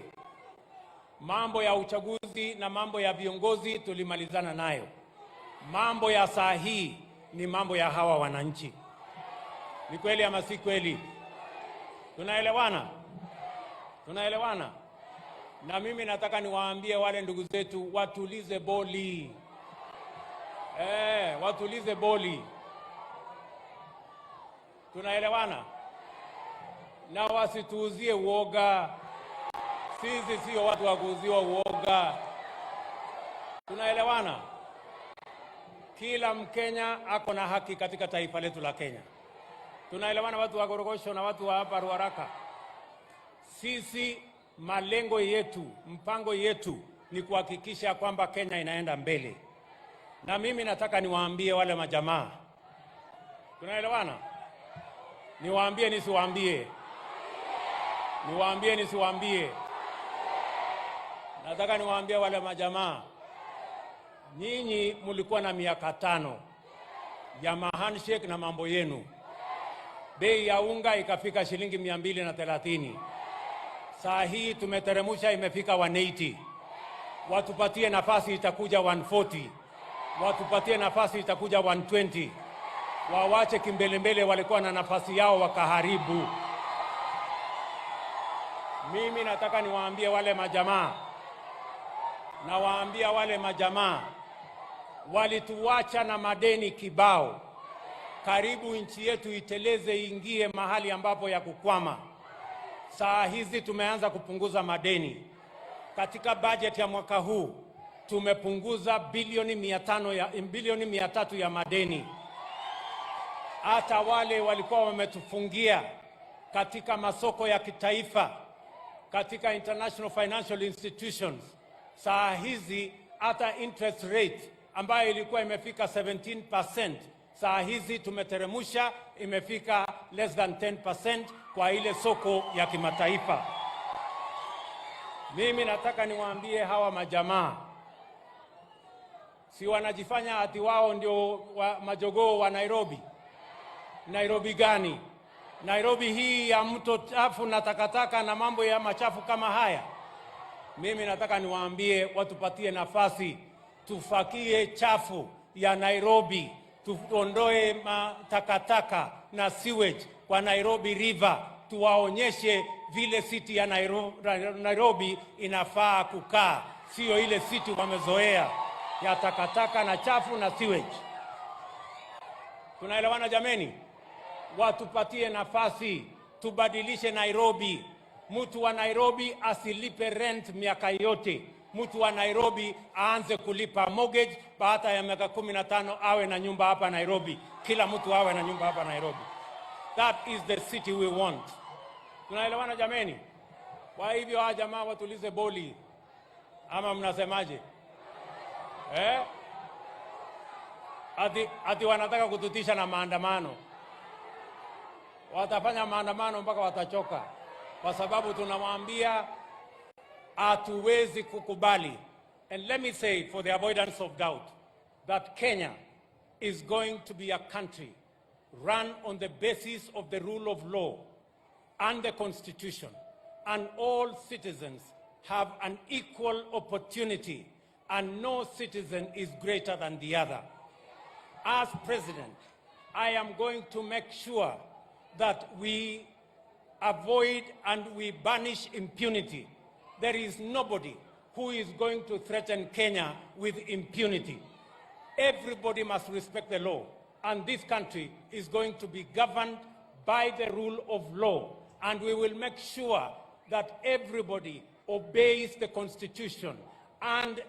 mambo ya uchaguzi na mambo ya viongozi tulimalizana nayo. Mambo ya saa hii ni mambo ya hawa wananchi. Ni kweli ama si kweli? Tunaelewana? Tunaelewana? Na mimi nataka niwaambie wale ndugu zetu watulize boli. Watulize boli. Tunaelewana? Na wasituuzie uoga. Sisi sio watu wa kuuziwa uoga. Tunaelewana? Kila Mkenya ako na haki katika taifa letu la Kenya. Tunaelewana watu wa Korogosho na watu wa hapa Ruaraka? Sisi malengo yetu, mpango yetu ni kuhakikisha kwamba Kenya inaenda mbele. Na mimi nataka niwaambie wale majamaa. Tunaelewana? Niwaambie nisiwaambie? Niwaambie nisiwaambie? Nataka niwaambie wale majamaa, nyinyi mulikuwa na miaka 5 ya handshake na mambo yenu. bei ya unga ikafika shilingi 230. Saa hii tumeteremusha imefika 180. Watupatie nafasi itakuja 140. Watupatie nafasi itakuja 120. Wawache kimbelembele walikuwa na nafasi yao wakaharibu. Mimi nataka niwaambie wale majamaa. Na waambia wale majamaa walituacha na madeni kibao. Karibu nchi yetu iteleze ingie mahali ambapo ya kukwama. Saa hizi tumeanza kupunguza madeni. Katika budget ya mwaka huu tumepunguza bilioni 300 ya madeni. Hata wale walikuwa wametufungia katika masoko ya kitaifa, katika international financial institutions, saa hizi hata interest rate ambayo ilikuwa imefika 17%, saa hizi tumeteremusha imefika less than 10% kwa ile soko ya kimataifa. Mimi nataka niwaambie hawa majamaa, si wanajifanya ati wao ndio majogoo wa Nairobi. Nairobi gani? Nairobi hii ya mto chafu na takataka na mambo ya machafu kama haya. Mimi nataka niwaambie watupatie nafasi, tufakie chafu ya Nairobi, tuondoe takataka na sewage kwa Nairobi River, tuwaonyeshe vile city ya Nairobi inafaa kukaa, sio ile city wamezoea ya takataka na chafu na sewage. Tunaelewana jameni? Watupatie nafasi, tubadilishe Nairobi. Mtu wa Nairobi asilipe rent miaka yote. Mtu wa Nairobi aanze kulipa mortgage baada ya miaka 15 awe na nyumba hapa Nairobi. Kila mtu awe na nyumba hapa Nairobi. That is the city we want. Tunaelewana jameni? Kwa hivyo hawa jamaa watulize boli. Ama mnasemaje? Ati wanataka kututisha na maandamano. Watafanya maandamano mpaka watachoka. Kwa sababu tunawaambia hatuwezi kukubali. And let me say, for the avoidance of doubt, that Kenya is going to be a country run on the basis of the rule of law and the Constitution. And all citizens have an equal opportunity, and no citizen is greater than the other. As president, I am going to make sure that we avoid and we banish impunity. There is nobody who is going to threaten Kenya with impunity. Everybody must respect the law, and this country is going to be governed by the rule of law, and we will make sure that everybody obeys the Constitution and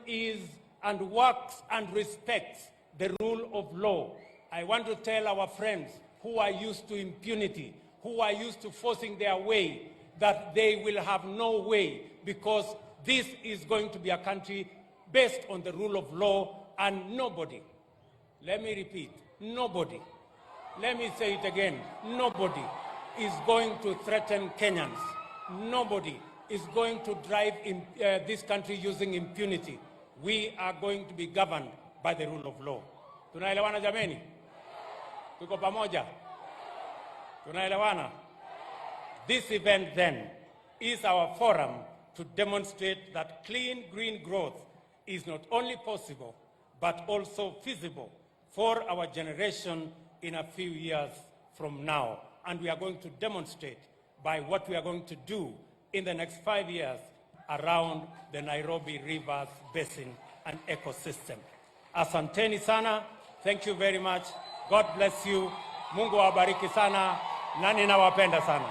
works and respects the rule of law. I want to tell our friends who are used to impunity, who are used to forcing their way, that they will have no way, because this is going to be a country based on the rule of law, and nobody, let me repeat, nobody, let me say it again, nobody is going to threaten Kenyans. Nobody is going to drive this country using impunity. We are going to be governed by the rule of law. Tunaelewana jameni? Tuko pamoja? Tunaelewana? This event then is our forum to demonstrate that clean green growth is not only possible but also feasible for our generation in a few years from now. And we are going to demonstrate by what we are going to do in the next 5 years around the Nairobi Rivers Basin and ecosystem. Asanteni sana. Thank you very much. God bless you. Mungu awabariki sana. Na ninawapenda sana.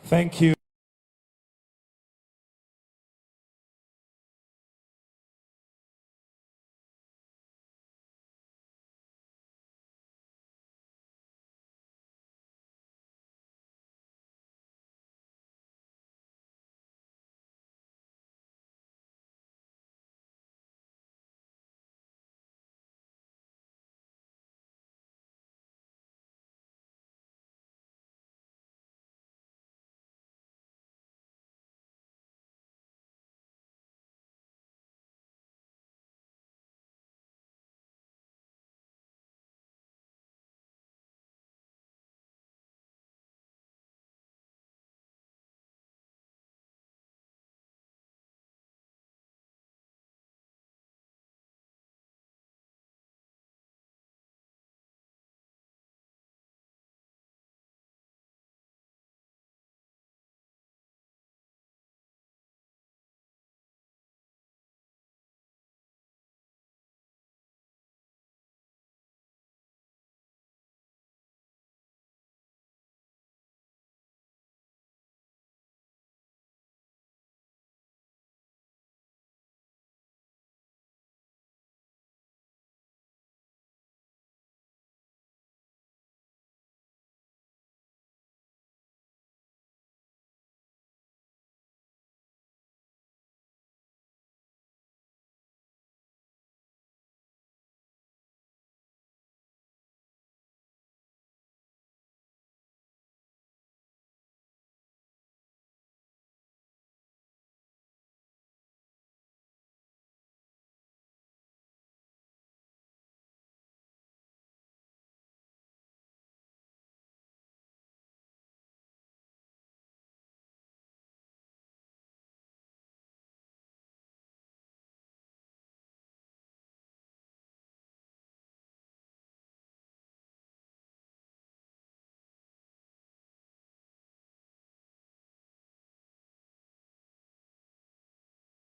Thank you.